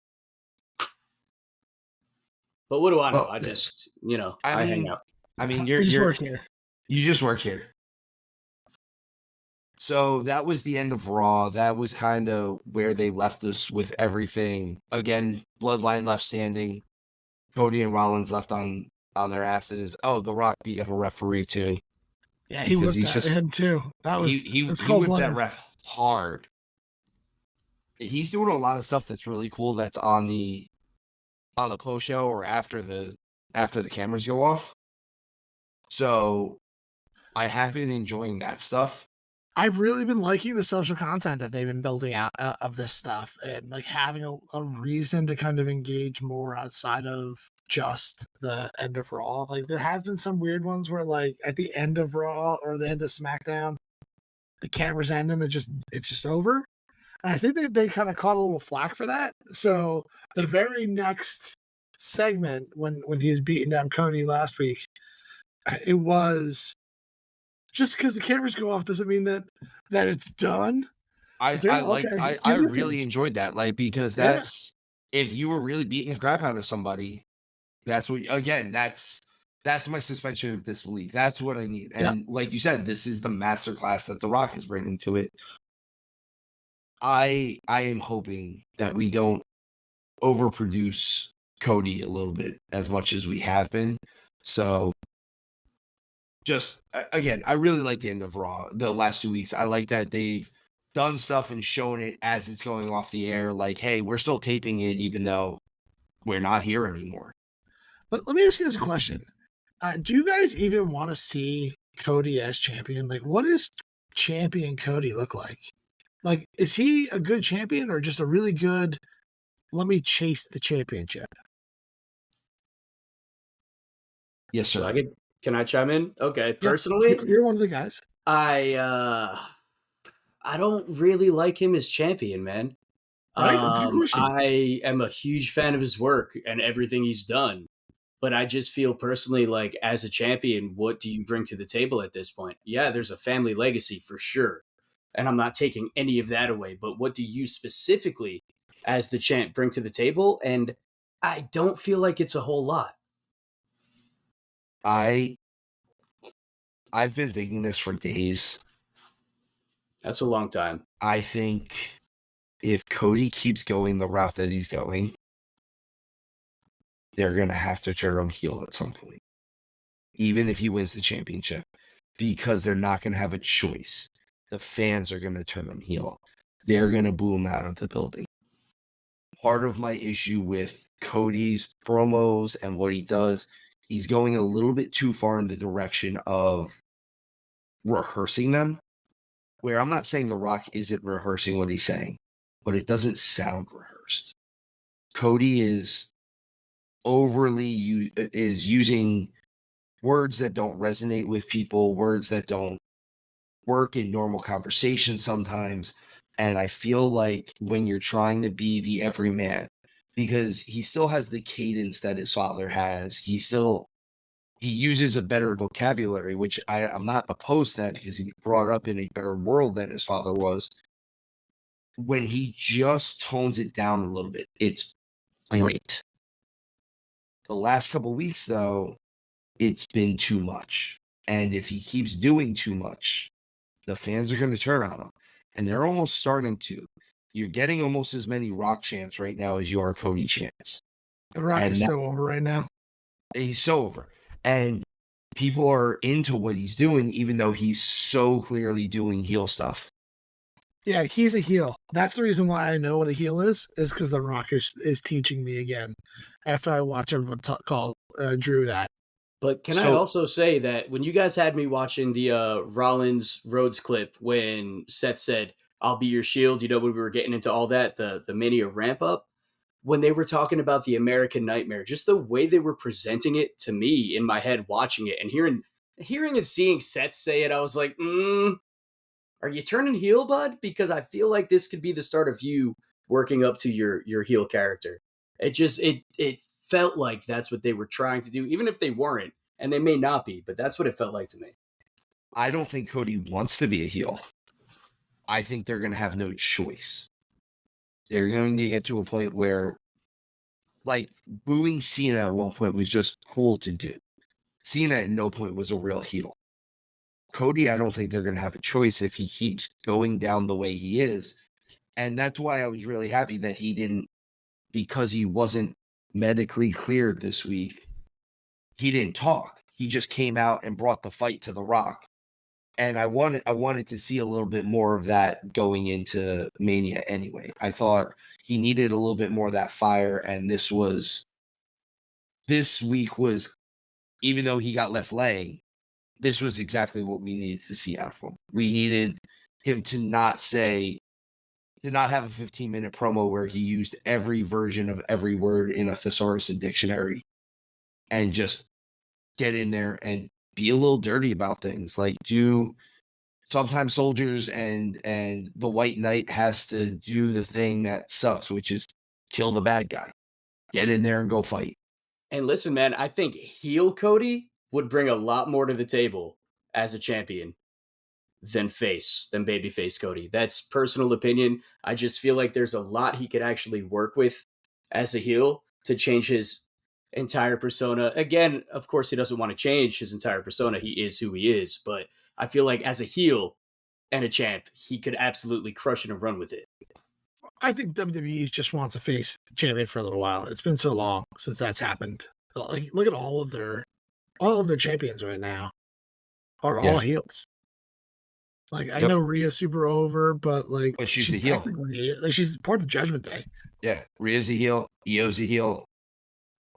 But what do I know? Well, I just, I hang out. I mean, you just work here. You just work here. So that was the end of Raw. That was kind of where they left us with everything. Again, Bloodline left standing. Cody and Rollins left on their asses. Oh, The Rock beat up a referee too. Yeah, he whipped that in too. That was he whipped that ref hard. He's doing a lot of stuff that's really cool. That's on the post show or after the cameras go off. So I have been enjoying that stuff. I've really been liking the social content that they've been building out of this stuff, and like having a reason to kind of engage more outside of just the end of Raw. Like, there has been some weird ones where, like, at the end of Raw or the end of SmackDown, the cameras end and it's just over. And I think they kind of caught a little flack for that. So the very next segment, when he was beating down Cody last week, it was just because the cameras go off doesn't mean that it's done. I really enjoyed that, like, because that's if you were really beating the crap out of somebody, that's what that's my suspension of disbelief. That's what I need. And like you said, this is the masterclass that The Rock is bringing to it. I am hoping that we don't overproduce Cody a little bit as much as we have been. So just again, I really like the end of Raw the last 2 weeks. I like that they've done stuff and shown it as it's going off the air. Like, hey, we're still taping it even though we're not here anymore. But let me ask you this question. Do you guys even want to see Cody as champion? Like, what does champion Cody look like? Like, is he a good champion or just a really good, let me chase the championship? Yes, sir. Can I chime in? Okay. Personally, you're one of the guys. I don't really like him as champion, man. Right? I am a huge fan of his work and everything he's done. But I just feel personally like, as a champion, what do you bring to the table at this point? Yeah, there's a family legacy for sure. And I'm not taking any of that away. But what do you specifically, as the champ, bring to the table? And I don't feel like it's a whole lot. I've been thinking this for days. That's a long time. I think if Cody keeps going the route that he's going, they're going to have to turn him heel at some point, even if he wins the championship, because they're not going to have a choice. The fans are going to turn him heel. They're going to boo him out of the building. Part of my issue with Cody's promos and what he does, he's going a little bit too far in the direction of rehearsing them, where I'm not saying The Rock isn't rehearsing what he's saying, but it doesn't sound rehearsed. Cody is using words that don't resonate with people, words that don't work in normal conversation sometimes. And I feel like when you're trying to be the everyman, because he still has the cadence that his father has. He uses a better vocabulary, which I'm not opposed to that because he brought up in a better world than his father was. When he just tones it down a little bit, it's great. The last couple weeks, though, it's been too much. And if he keeps doing too much, the fans are going to turn on him. And they're almost starting to. You're getting almost as many Rock chants right now as you are Cody chants. The Rock And is so over right now. He's so over. And people are into what he's doing, even though he's so clearly doing heel stuff. Yeah, he's a heel. That's the reason why I know what a heel is because The Rock is teaching me again after I watch everyone call Drew that. But can I also say that when you guys had me watching the Rollins Rhodes clip when Seth said, "I'll be your shield," when we were getting into all that, the Mania ramp up, when they were talking about the American Nightmare, just the way they were presenting it to me in my head, watching it and hearing and seeing Seth say it, I was like, are you turning heel, bud? Because I feel like this could be the start of you working up to your heel character. It felt like that's what they were trying to do, even if they weren't, and they may not be, but that's what it felt like to me. I don't think Cody wants to be a heel. I think they're going to have no choice. They're going to get to a point where, like, booing Cena at one point was just cool to do. Cena at no point was a real heel. Cody, I don't think they're going to have a choice if he keeps going down the way he is. And that's why I was really happy that he didn't, because he wasn't medically cleared this week, he didn't talk. He just came out and brought the fight to The Rock. And I wanted to see a little bit more of that going into Mania anyway. I thought he needed a little bit more of that fire, and this week was, even though he got left laying, this was exactly what we needed to see out of him. We needed him to not have a 15-minute promo where he used every version of every word in a thesaurus and dictionary and just get in there and be a little dirty about things. Like, sometimes soldiers and the White Knight has to do the thing that sucks, which is kill the bad guy. Get in there and go fight. And listen, man, I think heel Cody would bring a lot more to the table as a champion than babyface Cody. That's personal opinion. I just feel like there's a lot he could actually work with as a heel to change his entire persona. Again, of course, he doesn't want to change his entire persona. He is who he is. But I feel like as a heel and a champ, he could absolutely crush it and run with it. I think WWE just wants a face champion for a little while. It's been so long since that's happened. Like, look at all of their champions right now are all heels. Like, I know Rhea's super over, but she's a heel. Like, she's part of the Judgment Day. Yeah, Rhea's a heel. Io's a heel.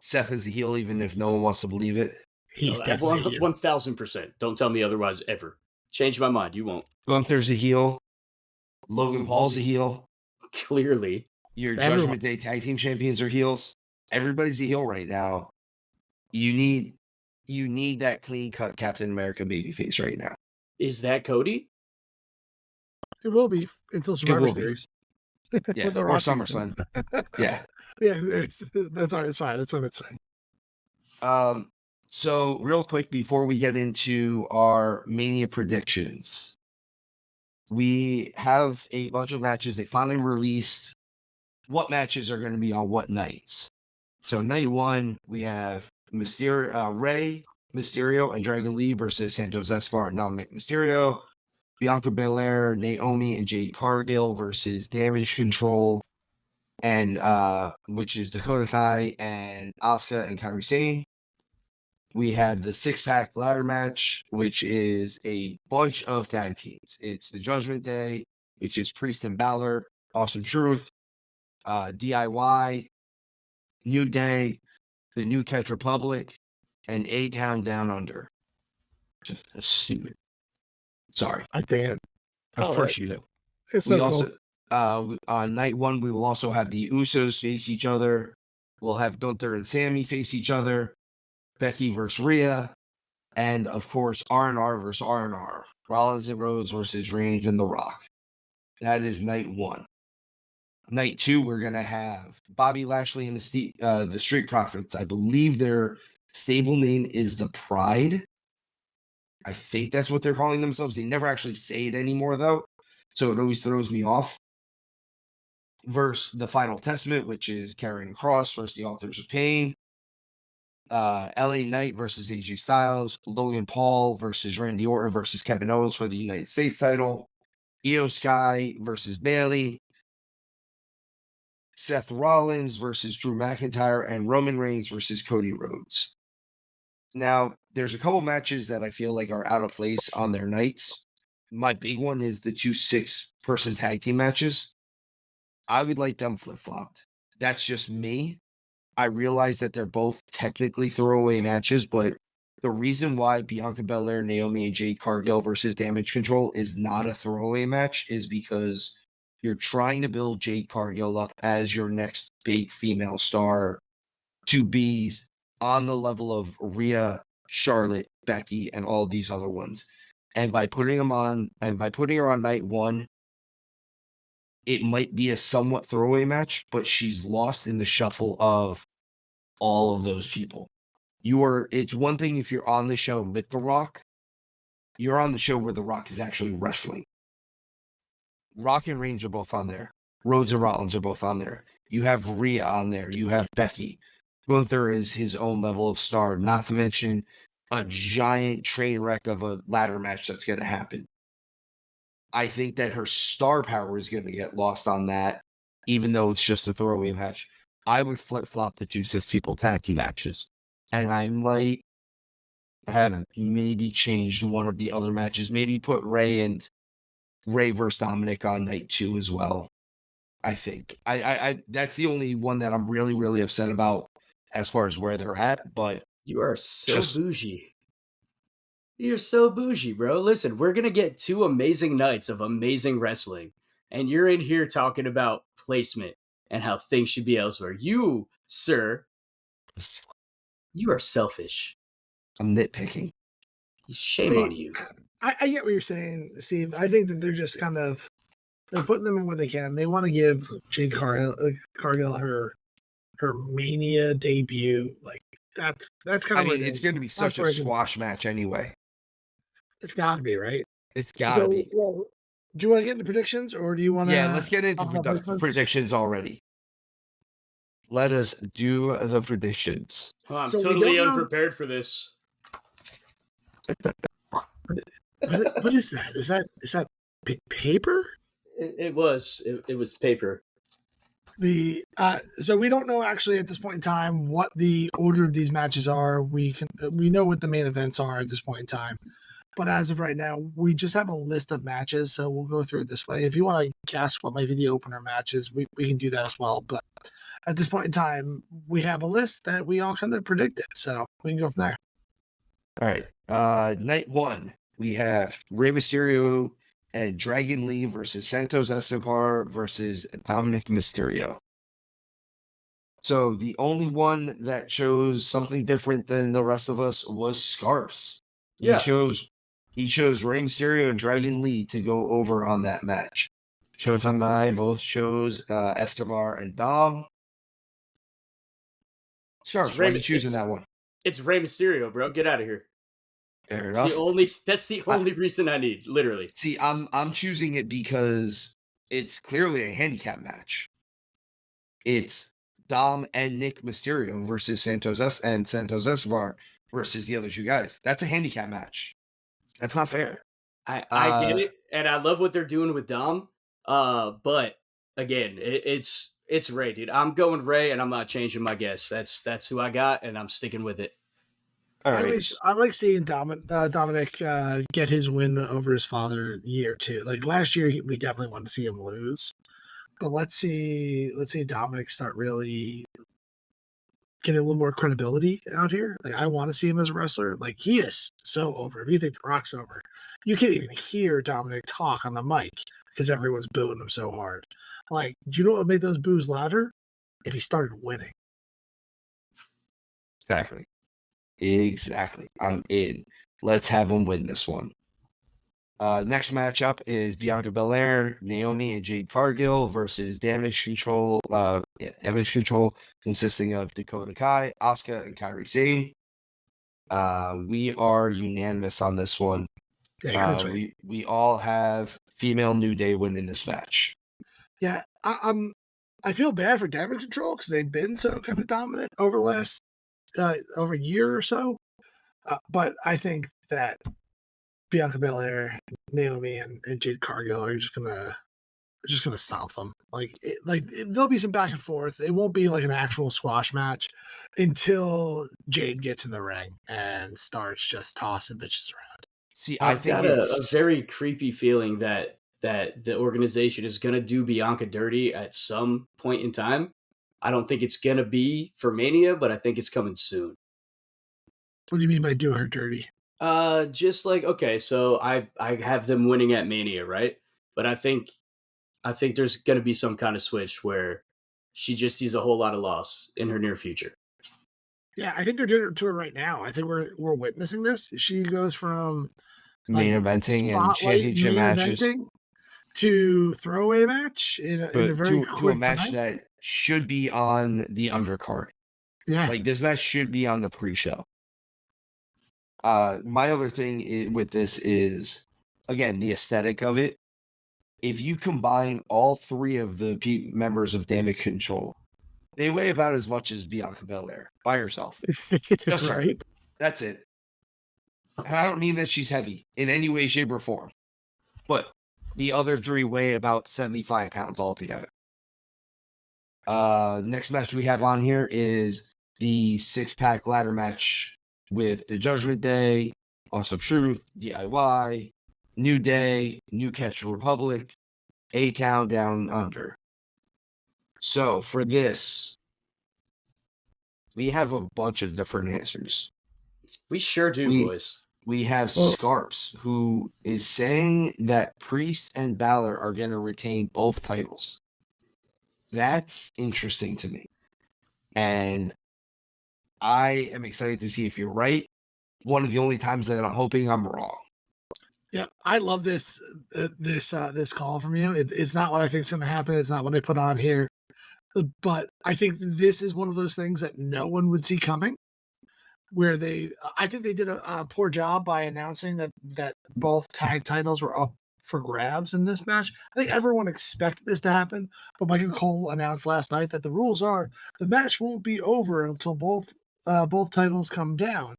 Seth is a heel, even if no one wants to believe it. He's definitely 1,000%. Don't tell me otherwise ever. Change my mind. You won't. Gunther's a heel. Logan Paul's a heel. Clearly. Your Judgment Day tag team champions are heels. Everybody's a heel right now. You need that clean cut Captain America babyface right now. Is that Cody? It will be until Survivor Series. Yeah, or SummerSlam. Yeah. Yeah, that's all right. It's fine. That's what it's saying. So real quick before we get into our Mania predictions, we have a bunch of matches. They finally released what matches are going to be on what nights. So night one, we have Rey Mysterio and Dragon Lee versus Santos Escobar and Dominic Mysterio. Bianca Belair, Naomi, and Jade Cargill versus Damage Control, and which is Dakota Kai and Asuka and Kairi Sane. We have the 6-pack ladder match, which is a bunch of tag teams. It's the Judgment Day, which is Priest and Balor, Awesome Truth, DIY, New Day, the New Catch Republic, and A-Town Down Under. Just stupid. Sorry. I think Of course you do. It's we also on night one we will also have the Usos face each other. We'll have Gunther and Sammy face each other. Becky versus Rhea, and of course R&R versus R&R. Rollins and Rhodes versus Reigns and The Rock. That is night one. Night 2, we're gonna have Bobby Lashley and the Street Profits. I believe their stable name is the Pride. I think that's what they're calling themselves. They never actually say it anymore, though, so it always throws me off. Versus the Final Testament, which is Karrion Kross versus the Authors of Pain. LA Knight versus AJ Styles. Logan Paul versus Randy Orton versus Kevin Owens for the United States title. Io Sky versus Bayley. Seth Rollins versus Drew McIntyre, and Roman Reigns versus Cody Rhodes. Now, there's a couple matches that I feel like are out of place on their nights. My big one is the 2 6-person tag team matches. I would like them flip-flopped. That's just me. I realize that they're both technically throwaway matches, but the reason why Bianca Belair, Naomi, and Jade Cargill versus Damage Control is not a throwaway match is because you're trying to build Jade Cargill up as your next big female star to be on the level of Rhea, Charlotte, Becky, and all these other ones. And by putting her on night 1, it might be a somewhat throwaway match, but she's lost in the shuffle of all of those people. It's one thing if you're on the show with The Rock, you're on the show where The Rock is actually wrestling. Rock and Reigns are both on there. Rhodes and Rollins are both on there. You have Rhea on there. You have Becky. Gunther is his own level of star, not to mention a giant train wreck of a ladder match that's going to happen. I think that her star power is going to get lost on that, even though it's just a throwaway match. I would flip-flop the 2 6-people tag team matches. And I might have maybe changed one of the other matches. Maybe put Ray versus Dominic on night 2 as well. I think. I that's the only one that I'm really, really upset about as far as where they're at. But you are so bougie. You're so bougie, bro. Listen, we're going to get 2 amazing nights of amazing wrestling. And you're in here talking about placement and how things should be elsewhere. You, sir, you are selfish. I'm nitpicking. Shame on you. I get what you're saying, Steve. I think that they're just they're putting them in where they can. They want to give Jade Cargill her Mania debut. Like that's kind of. It's going to be such a squash match anyway. It's got to be, right? It's got to be. Well, do you want to get into predictions, or do you want to? Yeah, let's get into predictions already. Let us do the predictions. Oh, I'm totally unprepared for this. What is that? Is that paper? It was paper. So we don't know actually at this point in time what the order of these matches are. We know what the main events are at this point in time, but as of right now, we just have a list of matches. So we'll go through it this way. If you want to guess what my video opener match is, we can do that as well. But at this point in time, we have a list that we all kind of predicted, so we can go from there. All right. Night 1, we have Rey Mysterio and Dragon Lee versus Santos Escobar versus Dominic Mysterio. So the only one that chose something different than the rest of us was Scarps. Yeah. He chose Rey Mysterio and Dragon Lee to go over on that match. Showtime and I both chose Escobar and Dom. Scarps, why are you choosing that one? It's Rey Mysterio, bro. Get out of here. Fair enough. That's the only reason I need, literally. See, I'm choosing it because it's clearly a handicap match. It's Dom and Nick Mysterio versus Santos Escobar versus the other 2 guys. That's a handicap match. That's not fair. I get it, and I love what they're doing with Dom. But again, it's Ray, dude. I'm going Ray, and I'm not changing my guess. That's who I got, and I'm sticking with it. All right. I like seeing Dominic get his win over his father year 2. Like last year, we definitely wanted to see him lose, but let's see Dominic start really getting a little more credibility out here. Like I want to see him as a wrestler. Like he is so over. If you think The Rock's over, you can't even hear Dominic talk on the mic because everyone's booing him so hard. Like, do you know what would make those boos louder? If he started winning. Exactly. I'm in. Let's have him win this one. Next matchup is Bianca Belair, Naomi, and Jade Cargill versus Damage Control. Damage Control consisting of Dakota Kai, Asuka, and Kairi Sane. We are unanimous on this one. Yeah, we all have female New Day winning this match. Yeah, I feel bad for Damage Control because they've been so kind of dominant over the last over a year or so. But I think that Bianca Belair, Naomi, and Jade Cargill are just gonna stop them. There'll be some back and forth. It won't be like an actual squash match until Jade gets in the ring and starts just tossing bitches around. See, I I've think got a very creepy feeling that the organization is going to do Bianca dirty at some point in time. I don't think it's going to be for Mania, but I think it's coming soon. What do you mean by do her dirty? Just like, okay, so I have them winning at Mania, right? But I think there's going to be some kind of switch where she just sees a whole lot of loss in her near future. Yeah, I think they're doing it to her right now. I think we're witnessing this. She goes from main eventing and championship matches to throwaway match in a very quick to a match time. that should be on the undercard. Yeah, like this match should be on the pre-show. My other thing with this is, again, the aesthetic of it. If you combine all three of the members of Damage Control, they weigh about as much as Bianca Belair by herself. Just right. Her. That's it. And I don't mean that she's heavy in any way, shape, or form. But the other three weigh about 75 pounds altogether. Next match we have on here is the 6-pack ladder match with the Judgment Day, Awesome Truth, DIY, New Day, New Catch Republic, A-Town Down Under. So for this, we have a bunch of different answers. We sure do, boys. We have Scarps, who is saying that Priest and Balor are going to retain both titles. That's interesting to me. And I am excited to see if you're right. One of the only times that I'm hoping I'm wrong. Yeah, I love this call from you. It's not what I think is going to happen. It's not what I put on here. But I think this is one of those things that no one would see coming. Where I think they did a poor job by announcing that both tag titles were up for grabs in this match. I think everyone expected this to happen, but Michael Cole announced last night that the rules are the match won't be over until both titles come down.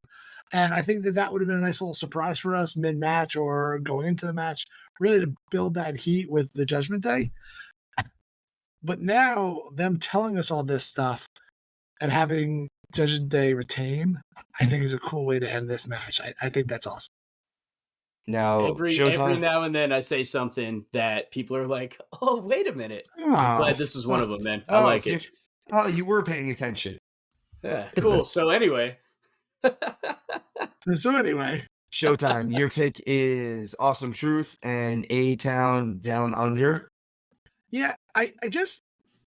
And I think that would have been a nice little surprise for us mid-match or going into the match, really to build that heat with the Judgment Day. But now, them telling us all this stuff and having Judgment Day retain, I think is a cool way to end this match. I think that's awesome. Now, every now and then I say something that people are like, oh, wait a minute. I'm glad this is one of them, man. I like it. Oh, you were paying attention. Yeah, cool. So anyway. Showtime, your pick is Awesome Truth and A-Town Down Under. Yeah, I just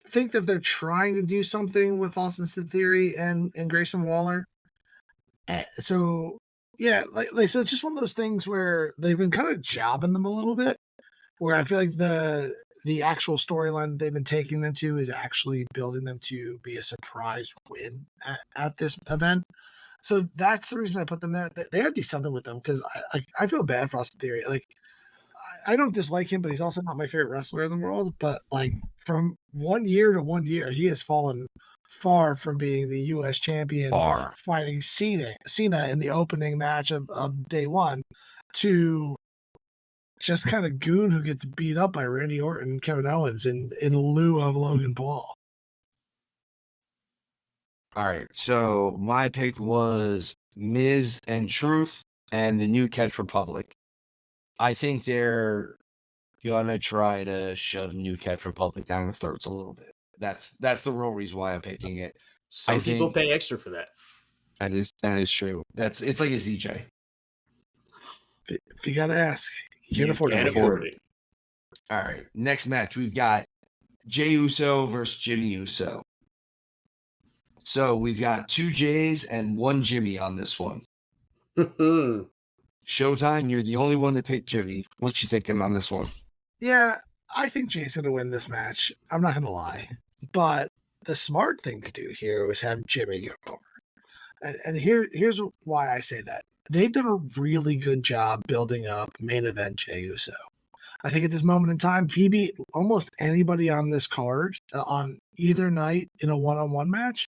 think that they're trying to do something with Austin Theory and Grayson Waller. So, yeah, so it's just one of those things where they've been kind of jobbing them a little bit, where I feel like the actual storyline they've been taking them to is actually building them to be a surprise win at this event. So that's the reason I put them there. They had to do something with them because I feel bad for Austin Theory. Like, I don't dislike him, but he's also not my favorite wrestler in the world. But like from 1 year to 1 year, he has fallen far from being the U.S. champion, fighting Cena in the opening match of day one, to just kind of goon who gets beat up by Randy Orton and Kevin Owens in lieu of Logan Paul. All right, so my pick was Miz and Truth and the New Catch Republic. I think they're gonna try to shove New Catch Republic down the throats a little bit. That's the real reason why I'm picking it. Some people pay extra for that. That is true. It's like a ZJ. If you gotta ask, you can't afford it. All right, next match we've got Jey Uso versus Jimmy Uso. So we've got 2 J's and 1 Jimmy on this one. Showtime, you're the only one that picked Jimmy. What you thinking on this one? Yeah, I think Jay's going to win this match. I'm not going to lie. But the smart thing to do here was have Jimmy go over. And here's why I say that. They've done a really good job building up main event Jey Uso. I think at this moment in time, if he beat almost anybody on this card on either night in a one-on-one match,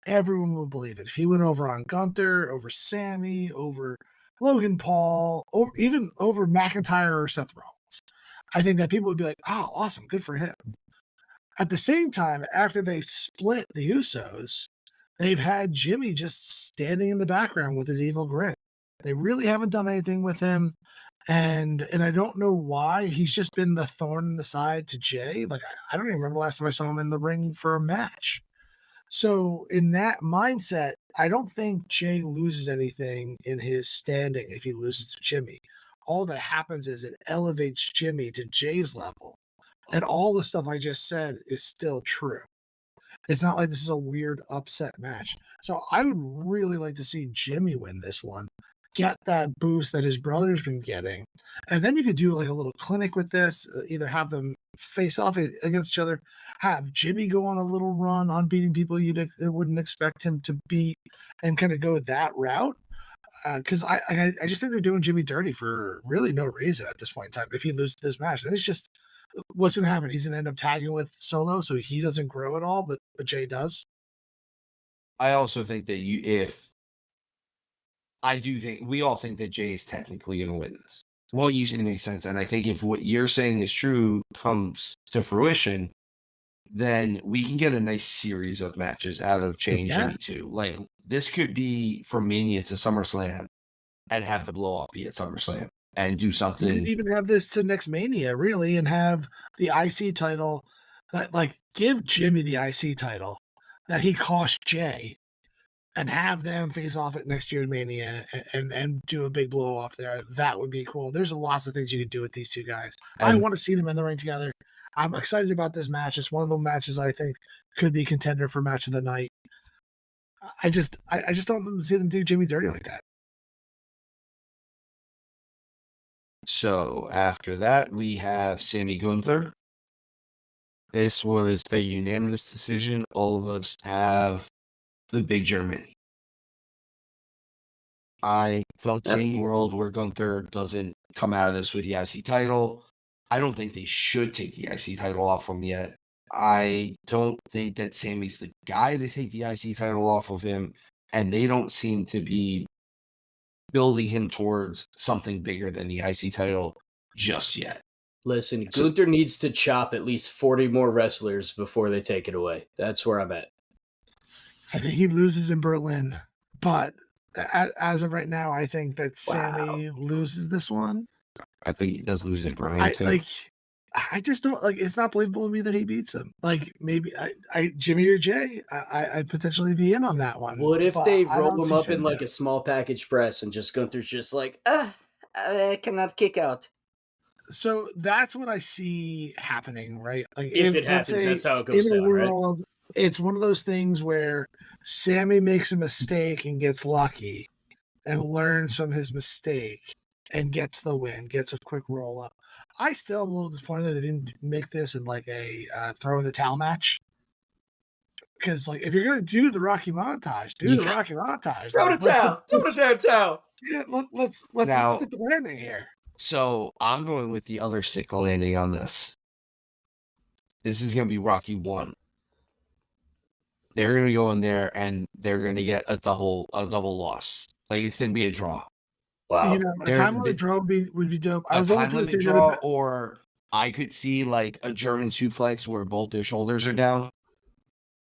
everyone will believe it. If he went over on Gunther, over Sammy, over Logan Paul, or even over McIntyre or Seth Rollins, I think that people would be like, oh, awesome, good for him. At the same time, after they split the Usos, they've had Jimmy just standing in the background with his evil grin. They really haven't done anything with him. And I don't know why. He's just been the thorn in the side to Jay. Like, I don't even remember last time I saw him in the ring for a match. So in that mindset, I don't think Jay loses anything in his standing if he loses to Jimmy. All that happens is it elevates Jimmy to Jay's level. And all the stuff I just said is still true. It's not like this is a weird upset match. So I would really like to see Jimmy win this one, get that boost that his brother's been getting. And then you could do like a little clinic with this, either have them face off against each other, have Jimmy go on a little run on beating people you wouldn't expect him to beat, and kind of go that route. Because I just think they're doing Jimmy dirty for really no reason at this point in time. If he loses this match, then it's just what's going to happen. He's going to end up tagging with Solo, so he doesn't grow at all, but Jay does. I also think that I do think we all think that Jay is technically going to win this. Well, usually makes sense, and I think if what you're saying is true comes to fruition, then we can get a nice series of matches out of Jay and Jimmy too. Like this could be from Mania to SummerSlam, and have the blow off be at SummerSlam and do something. You could even have this to next Mania, really, and have the IC title like give Jimmy the IC title that he cost Jay, and have them face off at next year's Mania and do a big blow off there. That would be cool. There's lots of things you could do with these two guys. I want to see them in the ring together. I'm excited about this match. It's one of the matches I think could be contender for match of the night. I just don't see them do Jimmy dirty like that. So after that, we have Sammy Gunther. This was a unanimous decision. All of us have the big German. I felt seeing a world where Gunther doesn't come out of this with the IC title. I don't think they should take the IC title off him yet. I don't think that Sammy's the guy to take the IC title off of him, and they don't seem to be building him towards something bigger than the IC title just yet. Listen, Gunther needs to chop at least 40 more wrestlers before they take it away. That's where I'm at. I think he loses in Berlin, but as of right now, I think that Sammy loses this one. I think he does lose in Berlin too. I just don't like. It's not believable to me that he beats him. Like maybe Jimmy or Jay, I'd potentially be in on that one. What if they roll him up in like a small package press and just Gunther's just like, I cannot kick out. So that's what I see happening, right? Like if it happens, that's how it goes down, right? It's one of those things where Sammy makes a mistake and gets lucky and learns from his mistake and gets the win, gets a quick roll up. I still am a little disappointed that they didn't make this in like a throw in the towel match. Because like if you're gonna do the Rocky montage, do the Rocky montage. Throw the towel. Throw the damn towel. Yeah, let's stick the landing here. So I'm going with the other stick landing on this. This is gonna be Rocky 1. They're gonna go in there and they're gonna get a double loss. Like it's gonna be a draw. Wow. A time limit draw would be dope. I was always going to say draw, or I could see like a German suplex where both their shoulders are down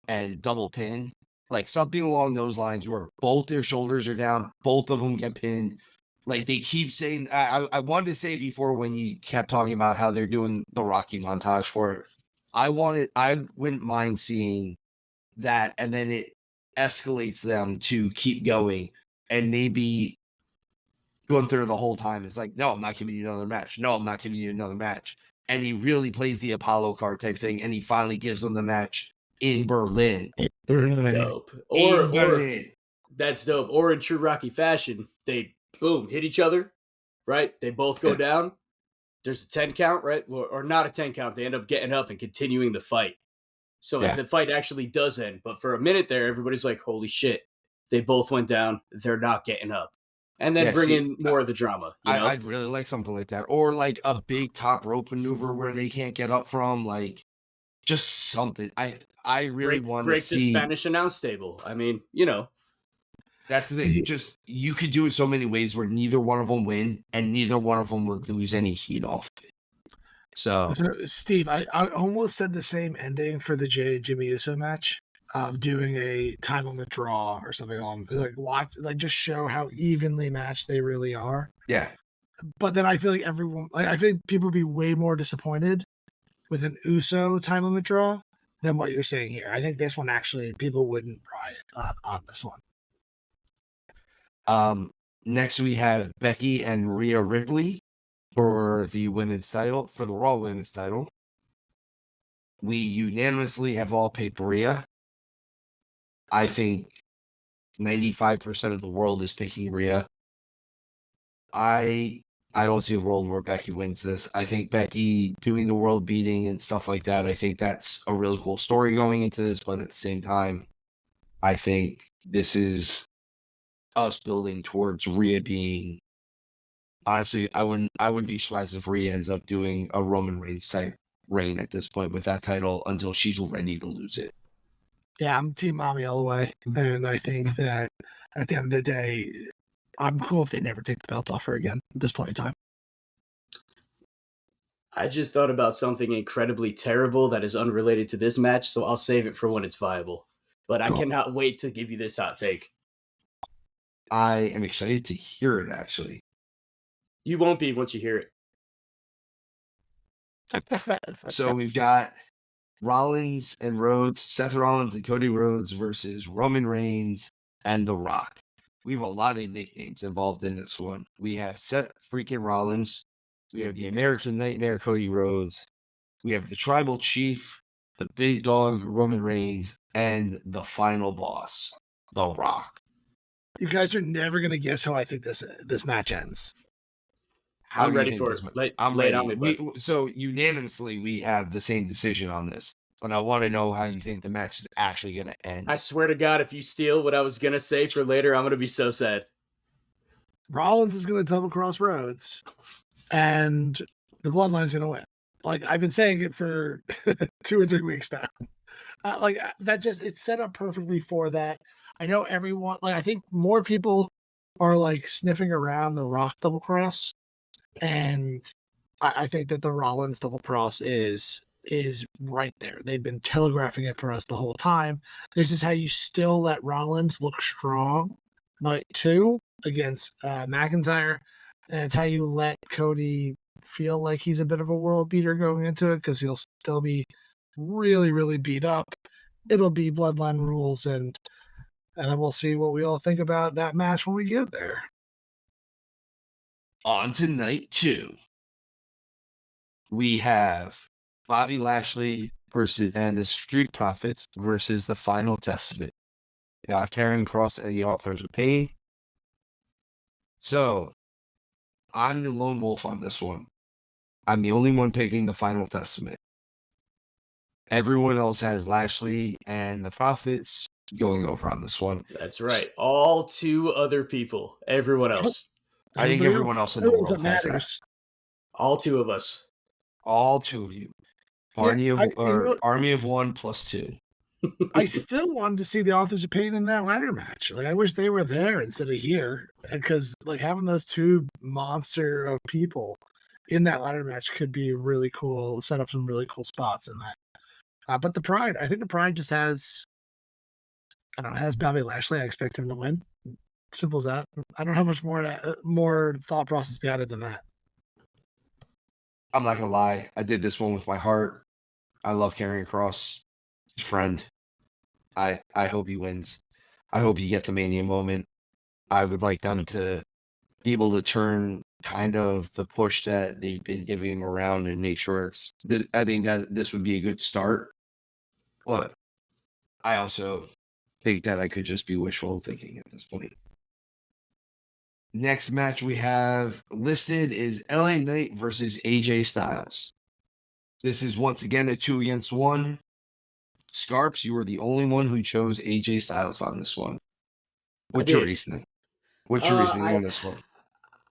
and double pin, like something along those lines where both their shoulders are down, both of them get pinned. Like they keep saying, I wanted to say it before when you kept talking about how they're doing the Rocky montage for it. I wouldn't mind seeing that, and then it escalates them to keep going, and maybe Gunther the whole time is like, no, I'm not giving you another match. No, I'm not giving you another match. And he really plays the Apollo card type thing, and he finally gives them the match in Berlin. Dope. Or that's dope. Or in true Rocky fashion, they boom hit each other, right? They both go down. There's a 10 count, right? Or not a 10 count. They end up getting up and continuing the fight. So Yeah. the fight actually does end. But for a minute there, everybody's like, holy shit. They both went down. They're not getting up. And then bring in more of the drama, you know? I'd really like something like that. Or like a big top rope maneuver where they can't get up from, like just something. I really want to break the see. Spanish announce table. I mean, you know. That's the thing. Just you could do it so many ways where neither one of them win and neither one of them would lose any heat off it. So Steve, I almost said the same ending for the Jimmy Uso match of doing a time limit draw or something on like just show how evenly matched they really are. yeah. But then I feel like I think people would be way more disappointed with an Uso time limit draw than what you're saying here. I think this one actually people wouldn't riot on this one. Next we have Becky and Rhea Ripley for the women's title, for the Raw women's title. We unanimously have all picked Rhea. I think 95% of the world is picking Rhea. I don't see a world where Becky wins this. I think Becky doing the world beating and stuff like that, I think that's a really cool story going into this, but at the same time, I think this is us building towards Rhea being. Honestly, I wouldn't be surprised if Rhea ends up doing a Roman Reigns type reign at this point with that title until she's ready to lose it. Yeah, I'm Team Mommy all the way, and I think that at the end of the day, I'm cool if they never take the belt off her again at this point in time. I just thought about something incredibly terrible that is unrelated to this match, so I'll save it for when it's viable. But I cannot wait to give you this hot take. I am excited to hear it, actually. You won't be once you hear it. So we've got Rollins and Rhodes, Seth Rollins and Cody Rhodes versus Roman Reigns and The Rock. We have a lot of nicknames involved in this one. We have Seth freaking Rollins. We have the American Nightmare, Cody Rhodes. We have the Tribal Chief, the Big Dog, Roman Reigns, and the final boss, The Rock. You guys are never going to guess how I think this match ends. I'm ready for it. I'm lay ready. it on me, So unanimously, we have the same decision on this. But I want to know how you think the match is actually going to end. I swear to God, if you steal what I was going to say for later, I'm going to be so sad. Rollins is going to double cross Rhodes, and the Bloodline's going to win. Like, I've been saying it for 2 or 3 weeks now. It's set up perfectly for that. I know everyone, I think more people are sniffing around the Rock double cross. And I think that the Rollins double cross is right there. They've been telegraphing it for us the whole time. This is how you still let Rollins look strong night 2 against McIntyre. And it's how you let Cody feel like he's a bit of a world beater going into it because he'll still be really, really beat up. It'll be Bloodline rules, and then we'll see what we all think about that match when we get there. On to night 2. We have Bobby Lashley and the Street Profits versus the Final Testament. Karrion Kross and the Authors of Pain. So, I'm the lone wolf on this one. I'm the only one picking the Final Testament. Everyone else has Lashley and the Profits going over on this one. That's right. All 2 other people. Everyone else. I think everyone else in the world has that. All 2 of us. All 2 of you. Army of 1 plus 2. I still wanted to see the Authors of Pain in that ladder match. I wish they were there instead of here, because having those 2 monster of people in that ladder match could be really cool. Set up some really cool spots in that. But the Pride, I think the Pride just has Bobby Lashley. I expect him to win. Simple as that. I don't have much more thought process behind it than that. I'm not gonna lie. I did this one with my heart. I love Karrion Kross. His friend. I hope he wins. I hope he gets a Mania moment. I would like them to be able to turn kind of the push that they've been giving him around and make sure I think that this would be a good start. But I also think that I could just be wishful thinking at this point. Next match we have listed is LA Knight versus AJ Styles. This is once again a 2 against 1. Scarps, you were the only one who chose AJ Styles on this one. What's your reasoning? What's your reasoning on this one?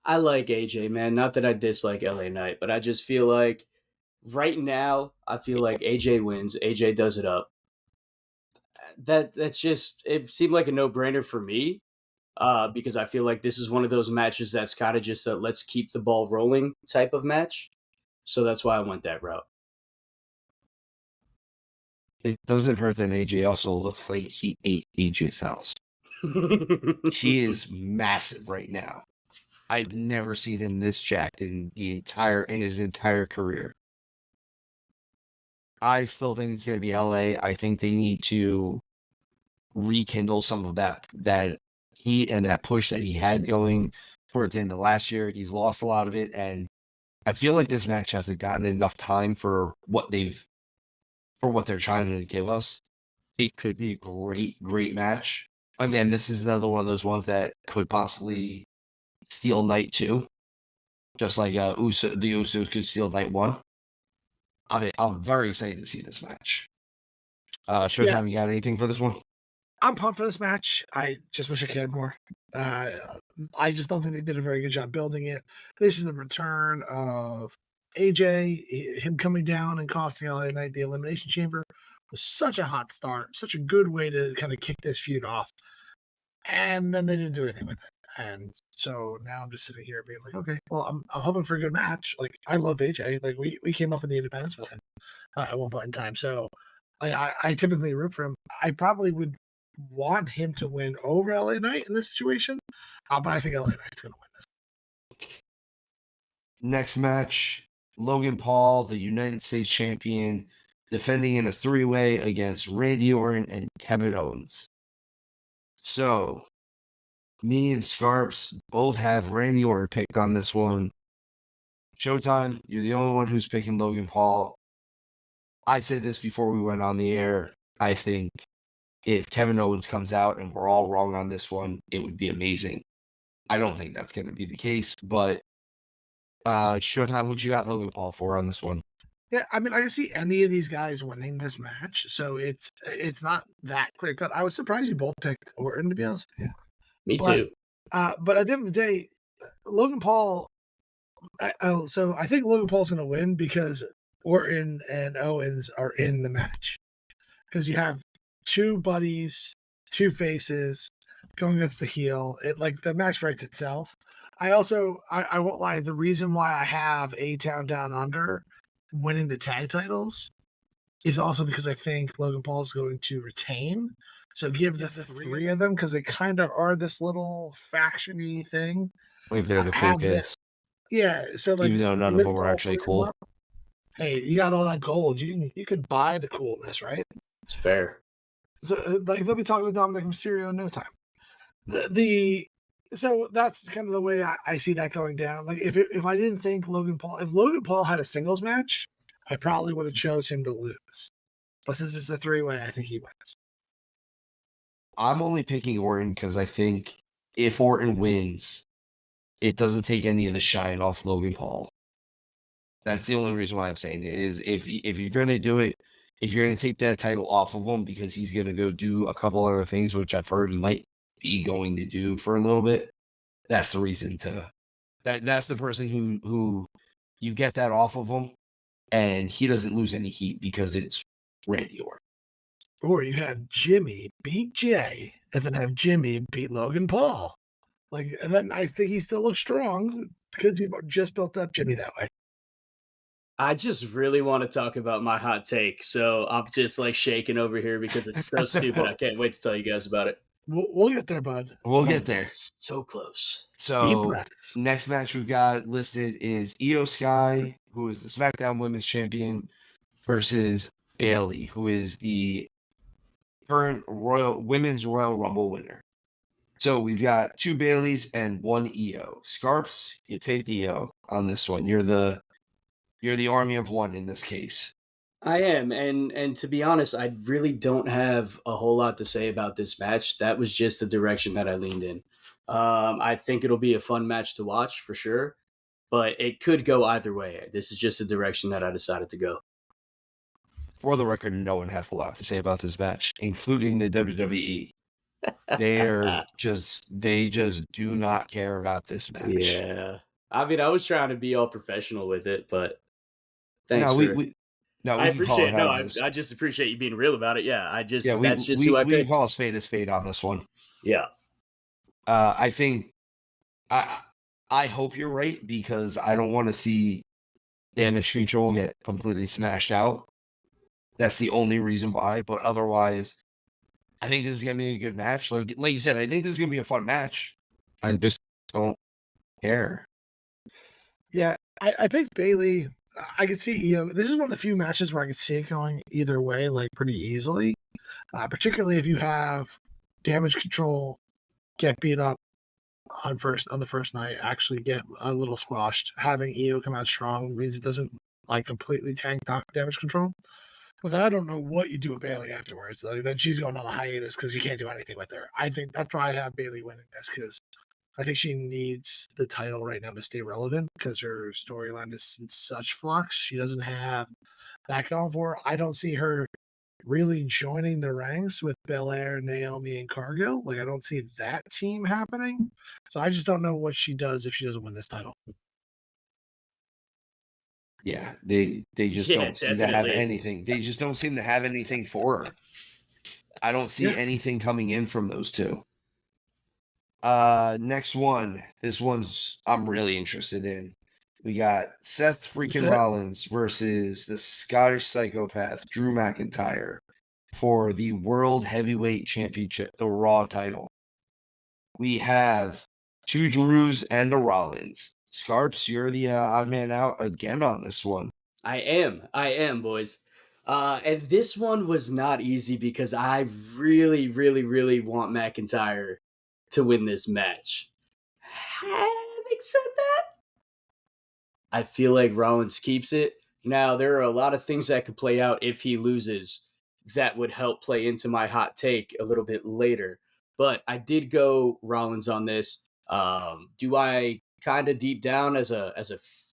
I like AJ, man. Not that I dislike LA Knight, but I just feel like right now, I feel like AJ wins. AJ does it up. That's just, it seemed like a no-brainer for me, because I feel like this is one of those matches that's kind of just a let's keep the ball rolling type of match. So that's why I went that route. It doesn't hurt that AJ also looks like he ate AJ's house. He is massive right now. I've never seen him this jacked in his entire career. I still think it's gonna be LA. I think they need to rekindle some of that heat and that push that he had going towards the end of last year. He's lost a lot of it, and I feel like this match hasn't gotten enough time for what they're trying to give us. It could be a great match. Again, this is another one of those ones that could possibly steal night 2. Just like the Usos could steal night 1. I'm very excited to see this match. Showtime, you got anything for this one? I'm pumped for this match. I just wish I cared more. I just don't think they did a very good job building it. This is the return of AJ. Him coming down and costing LA Knight the Elimination Chamber was such a hot start, such a good way to kind of kick this feud off. And then they didn't do anything with it. And so now I'm just sitting here being like, okay, well, I'm hoping for a good match. Like, I love AJ. Like, we came up in the independents with him at one point in time. So I typically root for him. I probably would want him to win over LA Knight in this situation, but I think LA Knight's going to win this. Next match, Logan Paul, the United States champion, defending in a 3-way against Randy Orton and Kevin Owens. So, me and Scarps both have Randy Orton picked on this one. Showtime, you're the only one who's picking Logan Paul. I said this before we went on the air. I think if Kevin Owens comes out and we're all wrong on this one, it would be amazing. I don't think that's going to be the case, but Showtime, what you got Logan Paul for on this one? Yeah, I mean, I can see any of these guys winning this match, so it's not that clear cut. I was surprised you both picked Orton, to be honest with you. Me too. But at the end of the day, Logan Paul. So I think Logan Paul's going to win because Orton and Owens are in the match. Because you have two buddies, two faces going against the heel. The match writes itself. I won't lie. The reason why I have A-Town Down Under winning the tag titles is also because I think Logan Paul is going to retain. So give the three of them, because they kind of are this little faction-y thing. Like they're the cool kids. Yeah, so like, even though none of them were actually cool. Hey, you got all that gold. You could buy the coolness, right? It's fair. So they'll be talking with Dominic Mysterio in no time. So that's kind of the way I see that going down. Like if I didn't think if Logan Paul had a singles match, I probably would have chose him to lose. But since it's a 3-way, I think he wins. I'm only picking Orton because I think if Orton wins, it doesn't take any of the shine off Logan Paul. That's the only reason why I'm saying it is if you're going to do it, if you're going to take that title off of him because he's going to go do a couple other things, which I've heard he might be going to do for a little bit, that's the reason that's the person who you get that off of him and he doesn't lose any heat because it's Randy Orton. Or you have Jimmy beat Jay and then have Jimmy beat Logan Paul. And then I think he still looks strong because you've just built up Jimmy that way. I just really want to talk about my hot take, so I'm just shaking over here because it's so stupid. I can't wait to tell you guys about it. We'll get there, bud. We'll get there. So close. So next match we've got listed is Io Sky, who is the SmackDown Women's Champion, versus Bayley, who is the current Women's Royal Rumble winner. So we've got 2 Baileys and 1 Io. Scarps, you picked Io on this one. You're the army of one in this case. I am, and to be honest, I really don't have a whole lot to say about this match. That was just the direction that I leaned in. I think it'll be a fun match to watch for sure, but it could go either way. This is just the direction that I decided to go. For the record, no one has a lot to say about this match, including the WWE. They just do not care about this match. Yeah. I mean, I was trying to be all professional with it, but thanks No, for. we I can call appreciate it no, how it is. I just appreciate you being real about it. Yeah, Yeah, that's just who I we can picked. call a spade on this one. Yeah. I think I hope you're right because I don't want to see Damage Control get completely smashed out. That's the only reason why. But otherwise, I think this is gonna be a good match. Like you said, I think this is gonna be a fun match. I just don't care. Yeah, I picked Bailey. I could see, this is one of the few matches where I could see it going either way, like pretty easily. Particularly if you have Damage Control get beat up on the first night, actually get a little squashed. Having Io come out strong means it doesn't like completely tank Damage Control. But then I don't know what you do with Bailey afterwards. Like, then she's going on a hiatus because you can't do anything with her. I think that's why I have Bailey winning this because I think she needs the title right now to stay relevant because her storyline is in such flux. She doesn't have that going for her. I don't see her really joining the ranks with Belair, Naomi, and Cargill. Like, I don't see that team happening. So I just don't know what she does if she doesn't win this title. Yeah, they just don't seem to have definitely. anything. They just don't seem to have anything for her. I don't see anything coming in from those two. Next one. This one's I'm really interested in. We got Seth freaking Rollins versus the Scottish psychopath Drew McIntyre for the World Heavyweight Championship, the Raw title. We have two Drews and a Rollins. Scarps, you're the odd man out again on this one. I am, boys. And this one was not easy because I really, really, really want McIntyre to win this match. Having said that, I feel like Rollins keeps it. Now, there are a lot of things that could play out if he loses that would help play into my hot take a little bit later. But I did go Rollins on this. Do I kind of deep down as a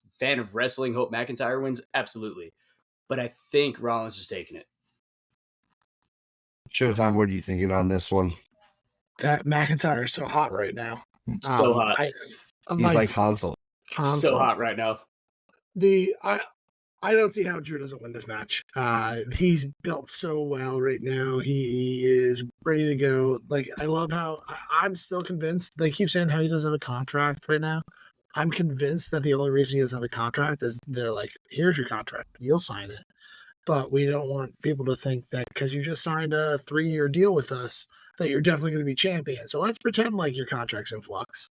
fan of wrestling hope McIntyre wins? Absolutely. But I think Rollins is taking it. Showtime, what are you thinking on this one? That McIntyre is so hot right now. So hot. He's like Hansel. So hot right now. I don't see how Drew doesn't win this match. He's built so well right now. He is ready to go. Like, I love how I'm still convinced. They keep saying how he doesn't have a contract right now. I'm convinced that the only reason he doesn't have a contract is they're like, here's your contract. You'll sign it. But we don't want people to think that because you just signed a 3-year deal with us, that you're definitely going to be champion. So let's pretend like your contract's in flux.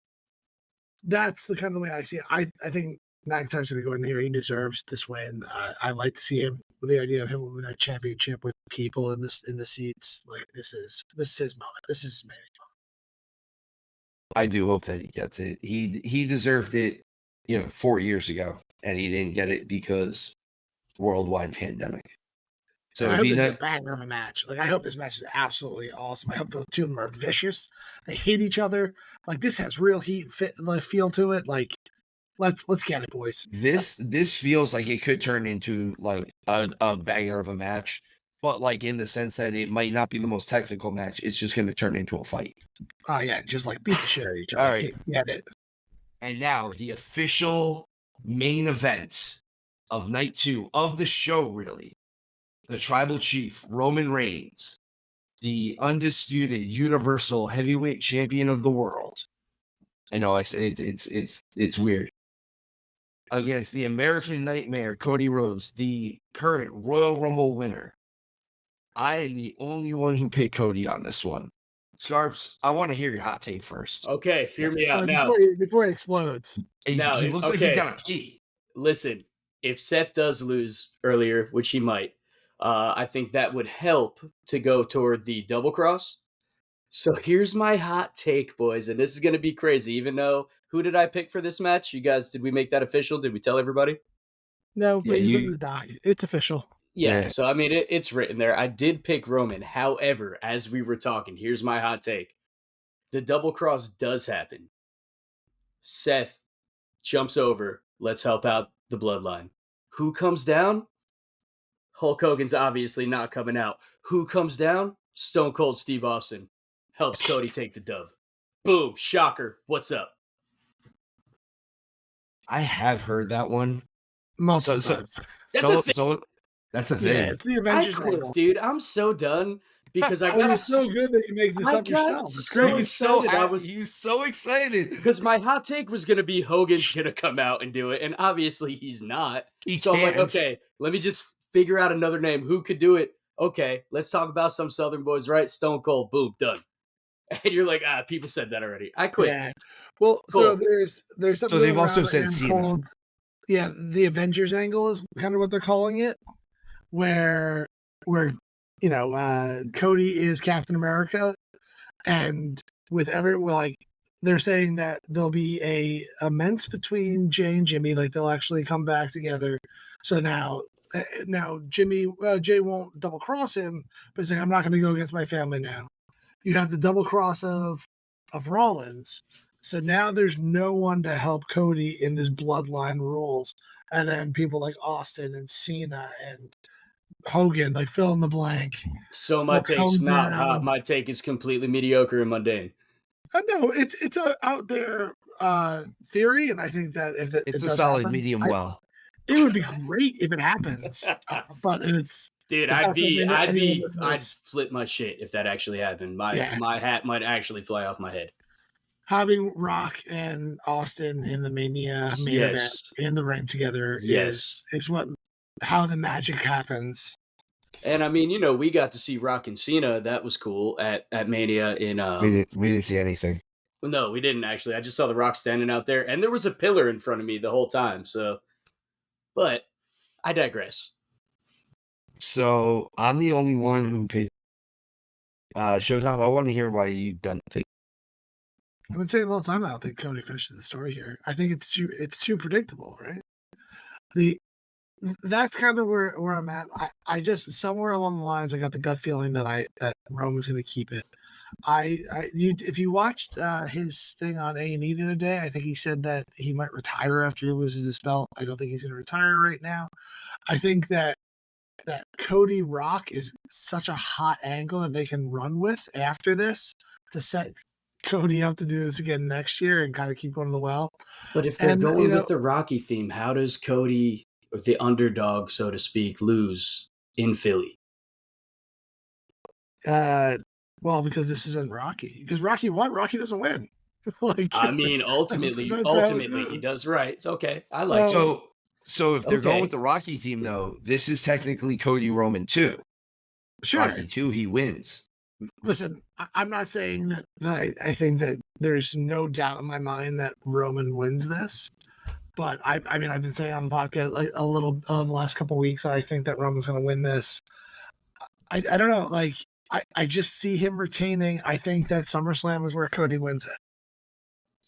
That's the kind of way I see it. I think McIntyre's going to go in here. He deserves this win. I like to see him with the idea of him winning that championship with people in the seats. Like, this is his moment. This is his moment. I do hope that he gets it. He deserved it, 4 years ago, and he didn't get it because worldwide pandemic. So I hope this is a banger of a match. Like, I hope this match is absolutely awesome. I hope the two of them are vicious. They hate each other. Like, this has real heat feel to it. Like, let's get it, boys. This feels like it could turn into like a banger of a match, but like in the sense that it might not be the most technical match. It's just going to turn into a fight. Oh yeah, just like beat the shit out of each other. All right, get it. And now the official main event of night 2 of the show, really. The Tribal Chief, Roman Reigns, the undisputed Universal Heavyweight Champion of the world. I know I say it's weird. Against the American Nightmare, Cody Rhodes, the current Royal Rumble winner. I am the only one who picked Cody on this one. Scarps, I want to hear your hot take first. Okay, hear me out now. Before it explodes. He looks like he's got a pee. Listen, if Seth does lose earlier, which he might, I think that would help to go toward the double cross. So here's my hot take, boys, and this is going to be crazy, even though, who did I pick for this match? You guys, did we make that official? Did we tell everybody? No, but it's official. Yeah, so I mean, it's written there. I did pick Roman. However, as we were talking, here's my hot take. the double cross does happen. Seth jumps over. Let's help out the bloodline. Who comes down? Hulk Hogan's obviously not coming out. Who comes down? Stone Cold Steve Austin. Helps Cody take the dub. Boom. Shocker. What's up? I have heard that one. Multiple So- times. That's so, a thing. so that's the Yeah, thing. it's the I Avengers quit, angle. dude. I'm so done because I Oh, got it's so good that you make this I up got yourself. It's so great. excited. I was He's so excited. because my hot take was gonna be Hogan's gonna come out and do it, and obviously he's not. He So I'm like, can't. okay, let me just figure out another name. Who could do it? Okay, let's talk about some Southern boys, right? Stone Cold, boom, done. And you're like, people said that already. I quit. Yeah. Well, so Cool. there's something they've going also around said and Cena. called, the Avengers angle is kind of what they're calling it, where Cody is Captain America, and they're saying that there'll be a immense between Jay and Jimmy, like they'll actually come back together. So now Jay won't double cross him, but he's like, I'm not going to go against my family now. You have the double cross of Rollins. So now there's no one to help Cody in this bloodline rules. And then people like Austin and Cena and Hogan, like fill in the blank. So my will take's come not down. hot. My take is completely mediocre and mundane. No, it's a out there theory, and I think that if it It's a does solid happen, medium well. it would be great if it happens. But it's Dude, It's not something that anyone I'd business. flip my shit if that actually happened. My hat might actually fly off my head. having Rock and Austin in the Mania main event Yes. in the ring together Yes. is how the magic happens. And I mean, we got to see Rock and Cena. That was cool at Mania in We didn't see anything. No, we didn't actually. I just saw the Rock standing out there, and there was a pillar in front of me the whole time. So, but I digress. So I'm the only one who picked Showtime. I want to hear why you done think. I've been saying the whole time I don't think Cody finishes the story here. I think it's too predictable, right? That's kind of where I'm at. I just somewhere along the lines I got the gut feeling that Roman's going to keep it. If you watched his thing on A&E the other day, I think he said that he might retire after he loses his belt. I don't think he's going to retire right now. I think that Cody Rock is such a hot angle that they can run with after this to set Cody up to do this again next year and kind of keep going to the well. But if they're And, going with the Rocky theme, how does Cody, or the underdog, so to speak, lose in Philly? Well, because this isn't Rocky. Because Rocky won, Rocky doesn't win. I mean, ultimately That's how it he is. does right. It's okay. I like Well, it. So if they're going Okay. with the Rocky theme, though, this is technically Cody Roman 2. Sure. Rocky 2, he wins. Listen, I'm not saying that I think that there's no doubt in my mind that Roman wins this. But I mean, I've been saying on the podcast like a little the last couple of weeks, I think that Roman's going to win this. I don't know. Like, I just see him retaining. I think that SummerSlam is where Cody wins it.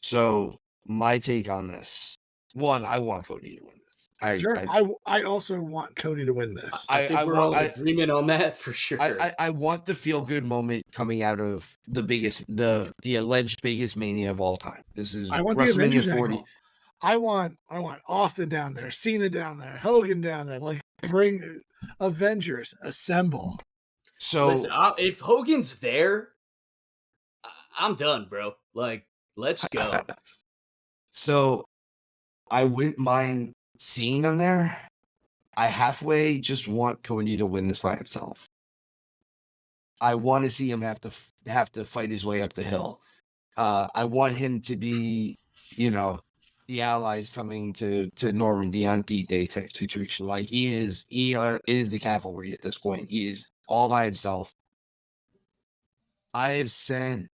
So my take on this, one, I want Cody to win this. I also want Cody to win this. I think we're all in agreement on that for sure. I want the feel good moment coming out of the alleged biggest Mania of all time. This is I want the WrestleMania Avengers 40. angle. I want Austin down there, Cena down there, Hogan down there. Like, bring Avengers, assemble. So Listen, if Hogan's there, I'm done, bro. Like, let's go. So I wouldn't mind seeing him there. I halfway just want Cody to win this by himself. I want to see him have to fight his way up the hill. I want him to be, the allies coming to Normandy on D-Day type situation. Like he is the cavalry at this point. He is all by himself. I have said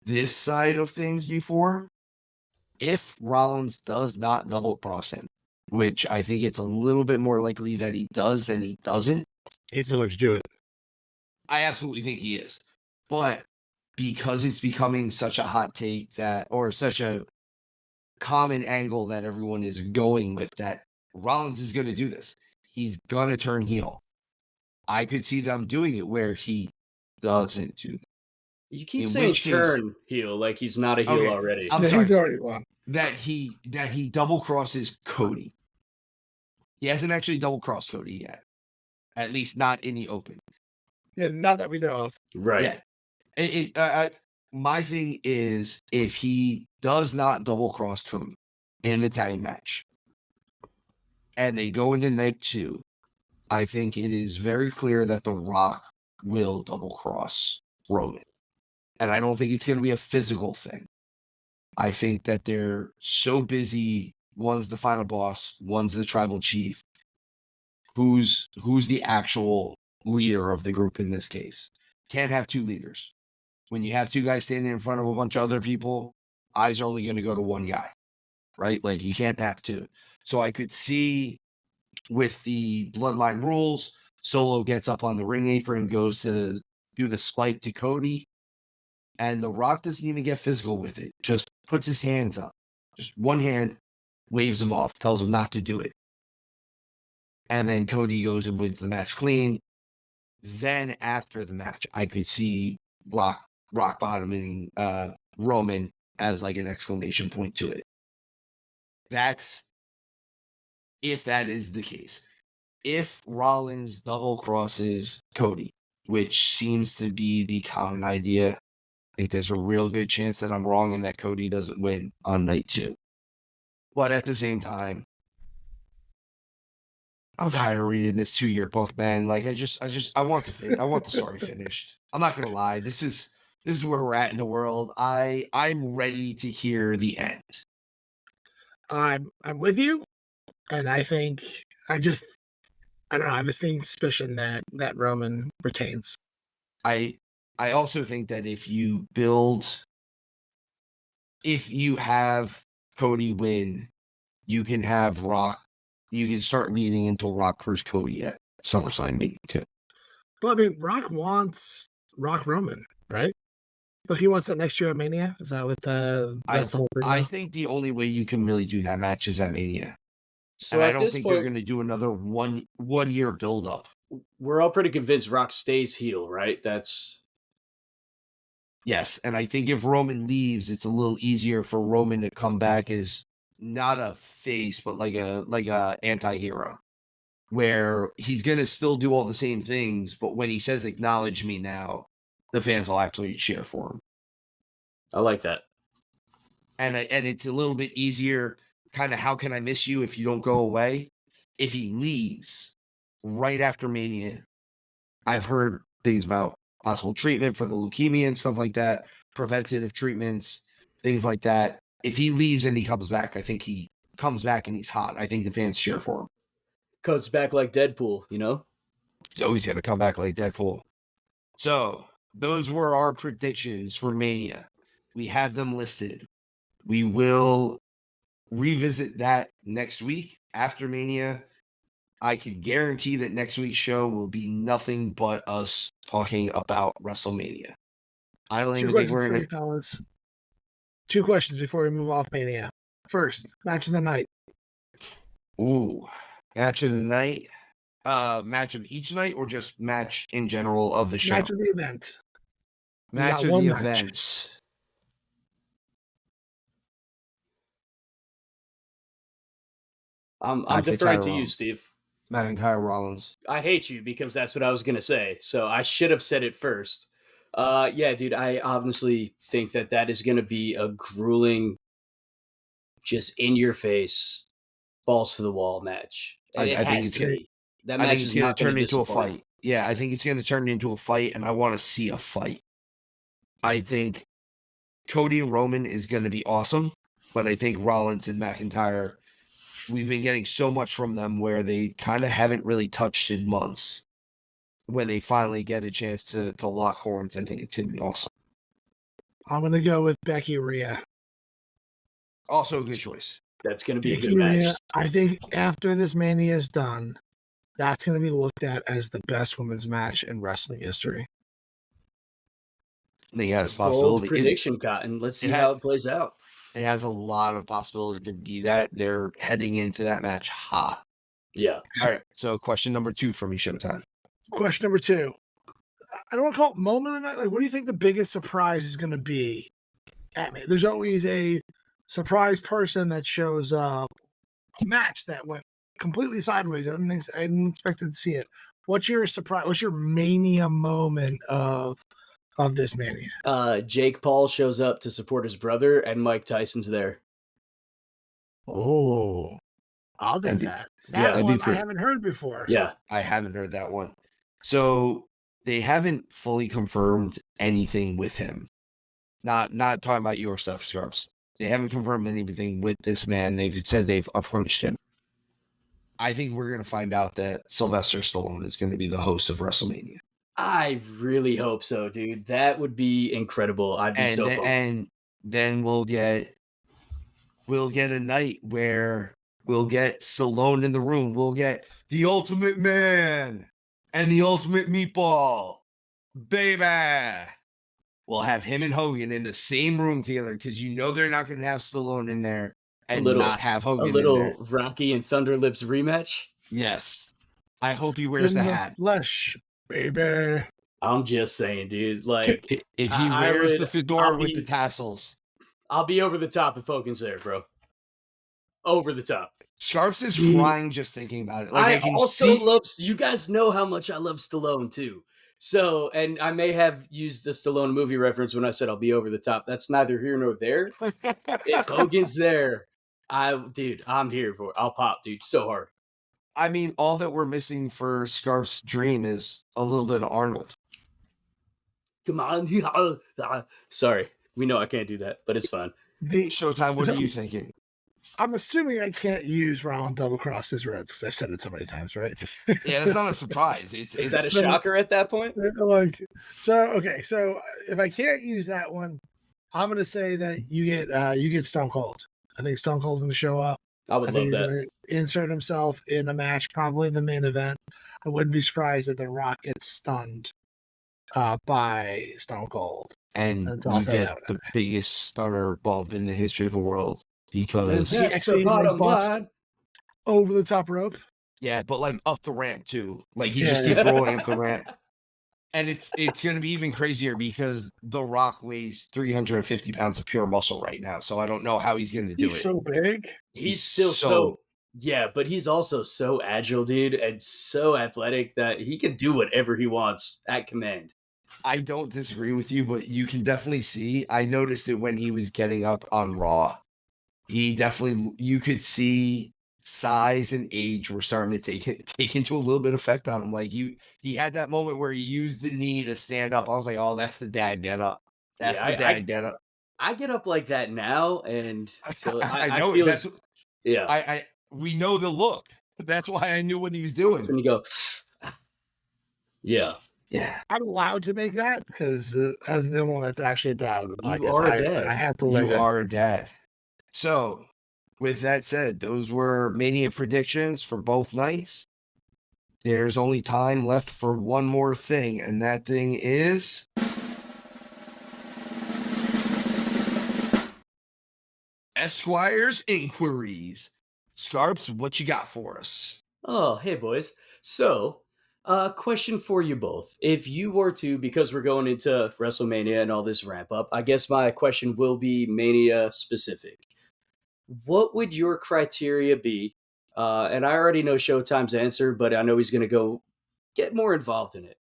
this side of things before. If Rollins does not double cross him, which I think it's a little bit more likely that he does than he doesn't. He's going to do it. I absolutely think he is. But because it's becoming such a hot take or such a common angle that everyone is going with, that Rollins is going to do this. He's going to turn heel. I could see them doing it where he doesn't do that. You keep In saying which case, turn heel like he's not a heel okay, already. I'm Yeah, sorry. he's already won. That he double crosses Cody. He hasn't actually double crossed Cody yet. At least not in the open. Yeah, not that we know of. Right. Yeah. My thing is, if he does not double cross Cody in the tag match, and they go into night 2, I think it is very clear that The Rock will double cross Roman. And I don't think it's going to be a physical thing. I think that they're so busy. One's the final boss, one's the tribal chief. Who's the actual leader of the group in this case? Can't have two leaders. When you have two guys standing in front of a bunch of other people, eyes are only going to go to one guy, right? Like you can't have two. So I could see with the bloodline rules, Solo gets up on the ring apron and goes to do the spike to Cody. And The Rock doesn't even get physical with it. Just puts his hands up. Just one hand, waves him off, tells him not to do it. And then Cody goes and wins the match clean. Then after the match, I could see rock bottoming Roman as like an exclamation point to it. That's if that is the case. If Rollins double crosses Cody, which seems to be the common idea, I think there's a real good chance that I'm wrong and that Cody doesn't win on night 2. But at the same time, I'm tired of reading this 2-year book, man. Like I want the story finished. I'm not gonna lie. This is where we're at in the world. I'm ready to hear the end. I'm with you, and I think I don't know. I have a sneaking suspicion that Roman retains. I also think that if you have Cody win, you can have Rock. You can start leading into Rock versus Cody at SummerSlam meeting too. Well, I mean, Rock wants Rock Roman, right? But he wants that next year at Mania. Is that what that's the whole thing? I think the only way you can really do that match is at Mania. So And I at don't this think they're point, going to do another one year build up. we're all pretty convinced Rock stays heel, right? That's Yes, and I think if Roman leaves, it's a little easier for Roman to come back as not a face, but like a anti-hero, where he's going to still do all the same things, but when he says "acknowledge me now," the fans will actually cheer for him. I like that. And it's a little bit easier. Kind of, how can I miss you if you don't go away? If he leaves right after Mania, I've heard things about possible treatment for the leukemia and stuff like that, preventative treatments, things like that. If he leaves and he comes back, I think he comes back and he's hot. I think the fans cheer for him. Comes back like Deadpool, you know? He's always going to come back like Deadpool. So those were our predictions for Mania. We have them listed. We will revisit that next week after Mania. I can guarantee that next week's show will be nothing but us talking about WrestleMania. I don't Two even think questions we're for in you, fellas. 2 questions before we move off Mania. First, match of the night. Match of the night. Match of each night, or just match in general of the show? Match of the event. Match of the events. I'm deferring to you, Steve. McIntyre Rollins. I hate you because that's what I was gonna say. So I should have said it first. Yeah, dude. I honestly think that is gonna be a grueling, just in your face, balls to the wall match, and it has to be. That match is not going to into a fight. Yeah, I think it's going to turn into a fight, and I want to see a fight. I think Cody and Roman is going to be awesome, but I think Rollins and McIntyre, we've been getting so much from them where they kind of haven't really touched in months. When they finally get a chance to lock horns, I think it's going to be awesome. I'm going to go with Becky Rhea. Also a good choice. That's going to be Becky a good match. Rhea, I think after this Mania is done, that's going to be looked at as the best women's match in wrestling history. I think it has Bold possibility. prediction, Cotton. Let's see how it plays out. It has a lot of possibility to be that. They're heading into that match hot. Yeah. All right. So question number 2 for me, Showtime. Question number 2. I don't want to call it moment of the night. Like, what do you think the biggest surprise is going to be at me? There's always a surprise person that shows up. Match that went completely sideways. I didn't expect to see it. What's your surprise? What's your mania moment of this mania? Jake Paul shows up to support his brother, and Mike Tyson's there. Oh, I'll take that. Yeah, That one I haven't heard before. Yeah, I haven't heard that one. So they haven't fully confirmed anything with him. Not talking about your stuff, Scarps. They haven't confirmed anything with this man. They've said they've approached him. I think we're going to find out that Sylvester Stallone is going to be the host of WrestleMania. I really hope so, dude. That would be incredible. I'd be so pumped. And then we'll get a night where we'll get Stallone in the room. We'll get the Ultimate Man and the Ultimate Meatball. Baby. We'll have him and Hogan in the same room together because you know they're not going to have Stallone in there and not have Hogan in there. A little Rocky and Thunder Lips rematch? Yes. I hope he wears the hat. Flesh, baby. I'm just saying, dude. Like, if he wears the fedora with the tassels. I'll be over the top if Hogan's there, bro. Over the top. Scarps is crying just thinking about it. Like, I also love... You guys know how much I love Stallone, too. So, and I may have used the Stallone movie reference when I said I'll be over the top. That's neither here nor there. If Hogan's there, I'm here for it. I'll pop, dude, so hard. I mean, all that we're missing for Scarp's dream is a little bit of Arnold. Come on. Sorry. We know I can't do that, but it's fine. Showtime, what are you thinking? I'm assuming I can't use Round Double Cross his Reds because I've said it so many times, right? Yeah, that's not a surprise. Is that a shocker at that point? So if I can't use that one, I'm gonna say that you get Stone Cold. I think Stone Cold's gonna show up. I would love he's that. Gonna insert himself in a match, probably the main event. I wouldn't be surprised if The Rock gets stunned by Stone Cold. And you get the biggest stunner bump in the history of the world. Because that's the bottom line. Over the top rope. Yeah, but like up the ramp too. Like he just keeps rolling up the ramp. And it's gonna be even crazier because The Rock weighs 350 pounds of pure muscle right now. So I don't know how he's gonna do it. He's so big. He's still so yeah, but he's also so agile, dude, and so athletic that he can do whatever he wants at command. I don't disagree with you, but you can definitely see. I noticed it when he was getting up on Raw. You could see size and age were starting to take into a little bit of effect on him. Like he had that moment where he used the knee to stand up. I was like, oh, that's the dad get up. That's the dad get up. I get up like that now, and so I know feel that's yeah. We know the look. That's why I knew what he was doing. When you go, yeah. I'm allowed to make that because as the one that's actually a dad of the podcast, you are a dad. I have to. You are a dad. So, with that said, those were Mania predictions for both nights. There's only time left for one more thing, and that thing is Esquire's Inquiries. Scarps, what you got for us? Oh, hey, boys. So, question for you both. If you were to, because we're going into WrestleMania and all this ramp up, I guess my question will be Mania specific. What would your criteria be? And I already know Showtime's answer, but I know he's going to go get more involved in it.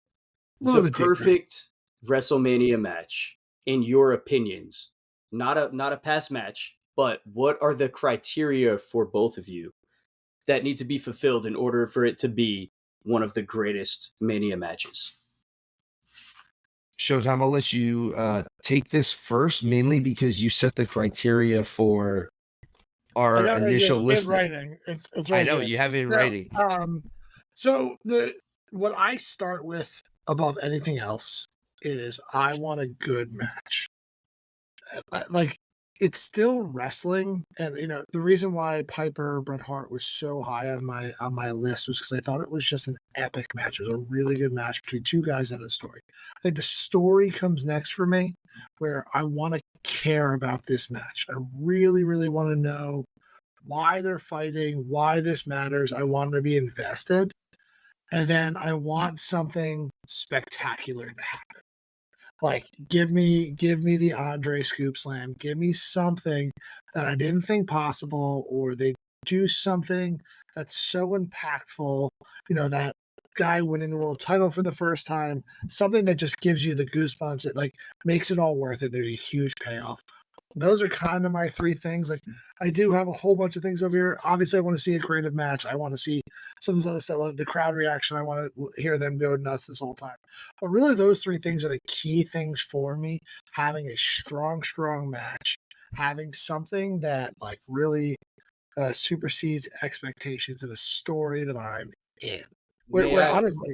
The perfect WrestleMania match, in your opinions, not a past match, but what are the criteria for both of you that need to be fulfilled in order for it to be one of the greatest Mania matches? Showtime, I'll let you take this first, mainly because you set the criteria for our initial list. It's right I know here. you have it in writing. So what I start with above anything else is I want a good match. Like, it's still wrestling, and the reason why Piper Bret Hart was so high on my list was because I thought it was just an epic match. It was a really good match between two guys that had a story. I think the story comes next for me, where I want to care about this match. I really, really want to know why they're fighting, why this matters. I want to be invested. And then I want something spectacular to happen. Like, give me the Andre scoop slam. Give me something that I didn't think possible, or they do something that's so impactful. That guy winning the world title for the first time, something that just gives you the goosebumps. It like makes it all worth it. There's a huge payoff. Those are kind of my three things. Like, I do have a whole bunch of things over here. Obviously, I want to see a creative match. I want to see some of this other stuff, like the crowd reaction. I want to hear them go nuts this whole time. But really, those three things are the key things for me. Having a strong, strong match, having something that like really supersedes expectations, and a story that I'm in. Where honestly,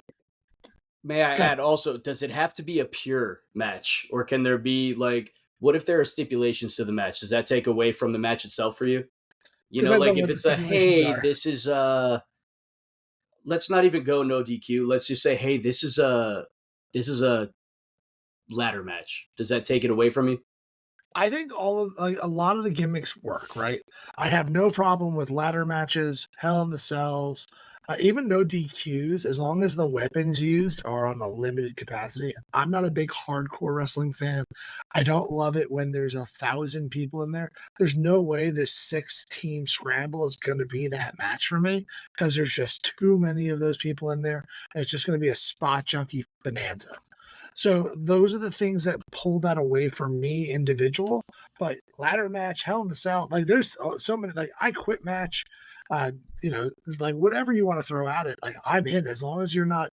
May I God, add also, does it have to be a pure match? Or can there be like, what if there are stipulations to the match? Does that take away from the match itself for you? depends Like on if what the it's a, stipulations hey, are. this is let's not even go no DQ. Let's just say, hey, this is a ladder match. Does that take it away from you? I think a lot of the gimmicks work, right? I have no problem with ladder matches, Hell in the Cells, even no DQs, as long as the weapons used are on a limited capacity. I'm not a big hardcore wrestling fan. I don't love it when there's 1,000 people in there. There's no way this 6-team scramble is going to be that match for me, because there's just too many of those people in there, and it's just going to be a spot junkie bonanza. So those are the things that pull that away from me, individual. But ladder match, Hell in the Cell, like there's so many. Like, I quit match, uh, like whatever you want to throw at it. Like, I'm in, as long as you're not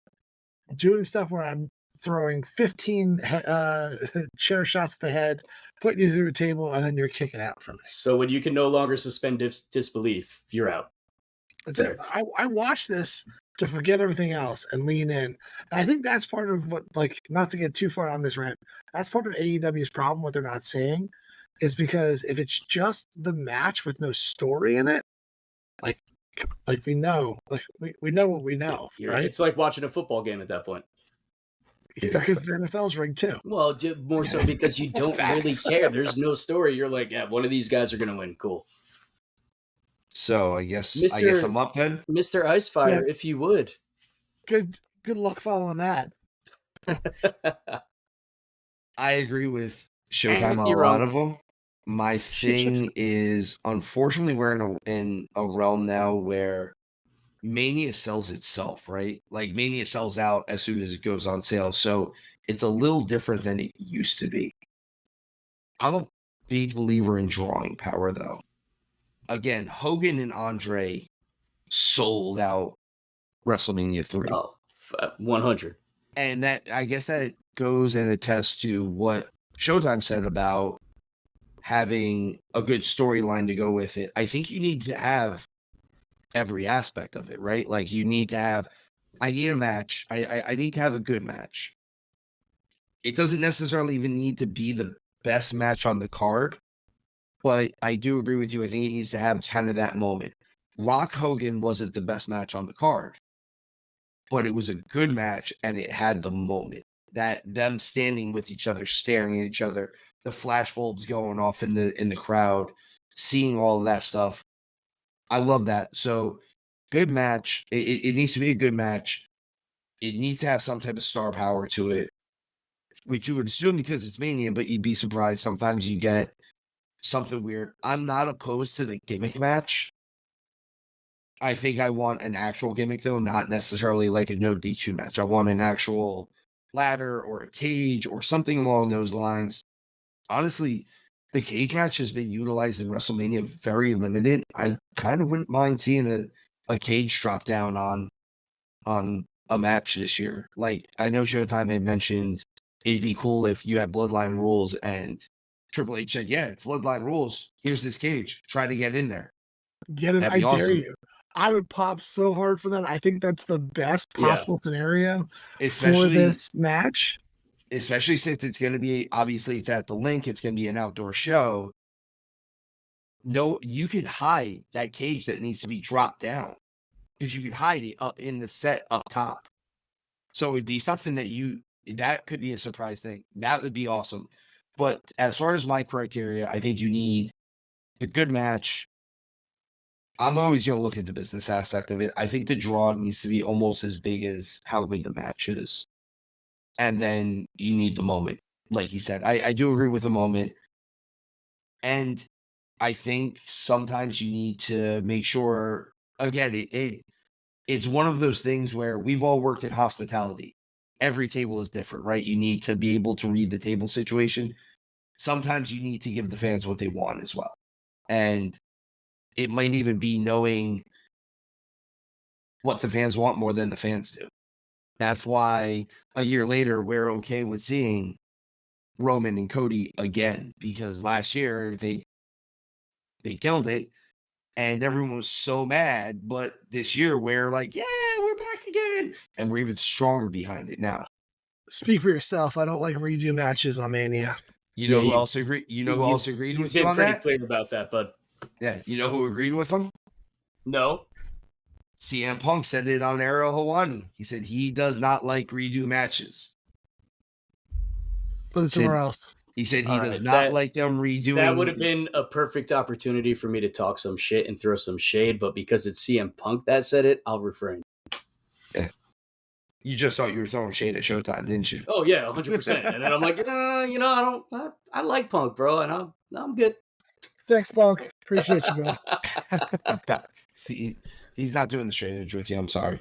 doing stuff where I'm throwing 15 chair shots to the head, putting you through a table, and then you're kicking out from me. So when you can no longer suspend disbelief, you're out. That's it. I watch this to forget everything else and lean in. And I think that's part of what, like, not to get too far on this rant, that's part of AEW's problem, what they're not saying, is because if it's just the match with no story in it, like we know, we know what we know, right? It's like watching a football game at that point. Because the NFL's rigged too. Well, more so because you don't really care. There's no story. You're like, yeah, one of these guys are going to win. Cool. So I guess Mr. I'm up then. Mr. Icefire, if you would. Good luck following that. I agree with Showtime on a You're lot wrong. of them. My thing is, unfortunately, we're in a realm now where Mania sells itself, right? Like, Mania sells out as soon as it goes on sale. So it's a little different than it used to be. I'm a big believer in drawing power, though. Again, Hogan and Andre sold out WrestleMania 3. Oh, 100. And that, I guess that goes and attests to what Showtime said about having a good storyline to go with it. I think you need to have every aspect of it, right? Like, you need to have, I need a match. I need to have a good match. It doesn't necessarily even need to be the best match on the card, but I do agree with you. I think it needs to have kind of that moment. Rock Hogan wasn't the best match on the card, but it was a good match, and it had the moment. That them standing with each other, staring at each other, the flashbulbs going off in the crowd, seeing all of that stuff. I love that. So, good match. It needs to be a good match. It needs to have some type of star power to it, which you would assume because it's Mania, but you'd be surprised sometimes you get something weird. I'm not opposed to the gimmick match. I think I want an actual gimmick, though, not necessarily like a no DQ match. I want an actual ladder or a cage or something along those lines. Honestly, the cage match has been utilized in WrestleMania very limited. I kind of wouldn't mind seeing a cage drop down on a match this year. Like, I know Showtime had mentioned it'd be cool if you had Bloodline rules and Triple H said, yeah, it's Bloodline rules. Here's this cage. Try to get in there. Get it. That'd I be dare awesome. you. I would pop so hard for that. I think that's the best possible scenario for this match. Especially since it's going to be, obviously, it's at the Link. It's going to be an outdoor show. No, you could hide that cage that needs to be dropped down, because you could hide it up in the set up top. So it'd be something that could be a surprise thing. That would be awesome. But as far as my criteria, I think you need a good match. I'm always going to look at the business aspect of it. I think the draw needs to be almost as big as how big the match is. and then you need the moment. Like he said, I do agree with the moment. And I think sometimes you need to make sure, again, it's one of those things where we've all worked in hospitality. Every table is different, right? You need to be able to read the table situation. Sometimes you need to give the fans what they want as well. And it might even be knowing what the fans want more than the fans do. That's why a year later, we're okay with seeing Roman and Cody again, because last year they killed it and everyone was so mad. But this year we're like, yeah, we're back again. And we're even stronger behind it now. Speak for yourself. I don't like redo matches on Mania. You know Yeah, who else agreed? You know who else agreed You've with you been on pretty that? clear about that, bud. Yeah, you know who agreed with him? No. CM Punk said it on Ariel Helwani. He said he does not like redo matches. Put it somewhere else. He said he All does right, not like them redoing. That would have been a perfect opportunity for me to talk some shit and throw some shade, but because it's CM Punk that said it, I'll refrain. Yeah. You just thought you were throwing shade at Showtime, didn't you? Oh yeah, 100%. And then I'm like, I like Punk, bro, and I'm good. Thanks, Punk. Appreciate you, bro. See, he's not doing the straight edge with you. I'm sorry.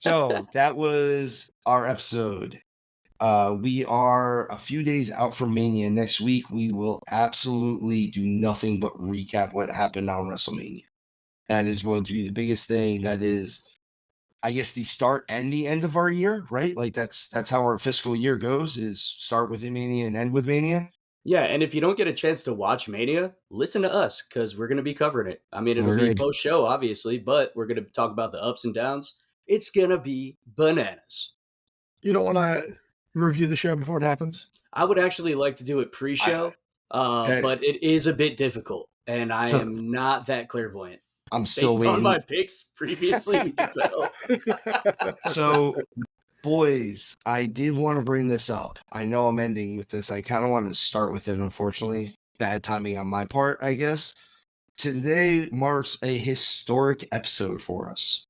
So that was our episode. We are a few days out from Mania. Next week, we will absolutely do nothing but recap what happened on WrestleMania. That is going to be the biggest thing. That is, I guess, the start and the end of our year, right? Like that's how our fiscal year goes: is start with Mania and end with Mania. Yeah, and if you don't get a chance to watch Mania, listen to us because we're going to be covering it. I mean, it'll be post-show, obviously, but we're going to talk about the ups and downs. It's going to be bananas. You don't want to review the show before it happens? I would actually like to do it pre-show, but it is a bit difficult, and I am not that clairvoyant. I'm still waiting. On my picks previously, you can tell. So, boys, I did want to bring this up. I know I'm ending with this. I kind of want to start with it, unfortunately. Bad timing on my part, I guess. Today marks a historic episode for us.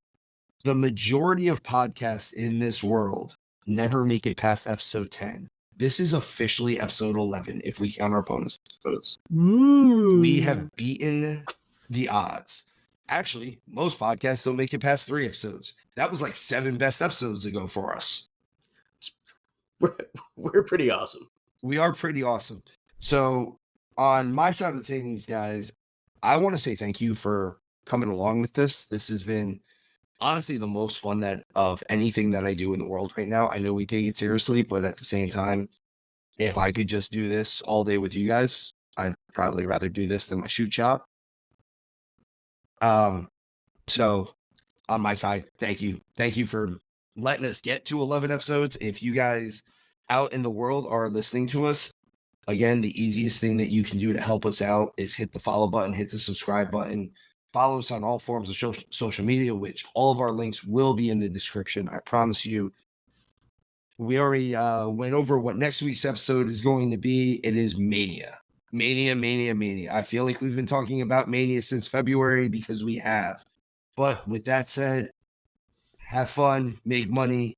The majority of podcasts in this world never make it past episode 10. This is officially episode 11 if we count our bonus episodes. Ooh. We have beaten the odds. Actually, most podcasts don't make it past 3 episodes. That was like 7 best episodes ago for us. We're pretty awesome. We are pretty awesome. So on my side of things, guys, I want to say thank you for coming along with this. This has been honestly the most fun of anything that I do in the world right now. I know we take it seriously, but at the same time, if I could just do this all day with you guys, I'd probably rather do this than my shoot shop. So on my side, thank you. Thank you for letting us get to 11 episodes. If you guys out in the world are listening to us, again, the easiest thing that you can do to help us out is hit the follow button, hit the subscribe button, follow us on all forms of social media, which all of our links will be in the description. I promise you. We already went over what next week's episode is going to be. It is Mania. Mania. I feel like we've been talking about Mania since February because we have. But with that said, have fun, make money.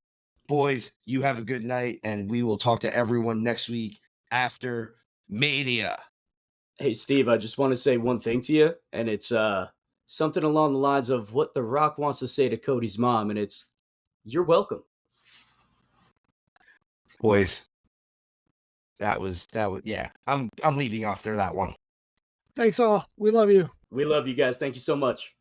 Boys, you have a good night, and we will talk to everyone next week after Mania. Hey, Steve, I just want to say one thing to you, and it's something along the lines of what The Rock wants to say to Cody's mom, and it's, you're welcome. Boys, that was yeah. I'm leaving off there that one. Thanks all. We love you. We love you guys. Thank you so much.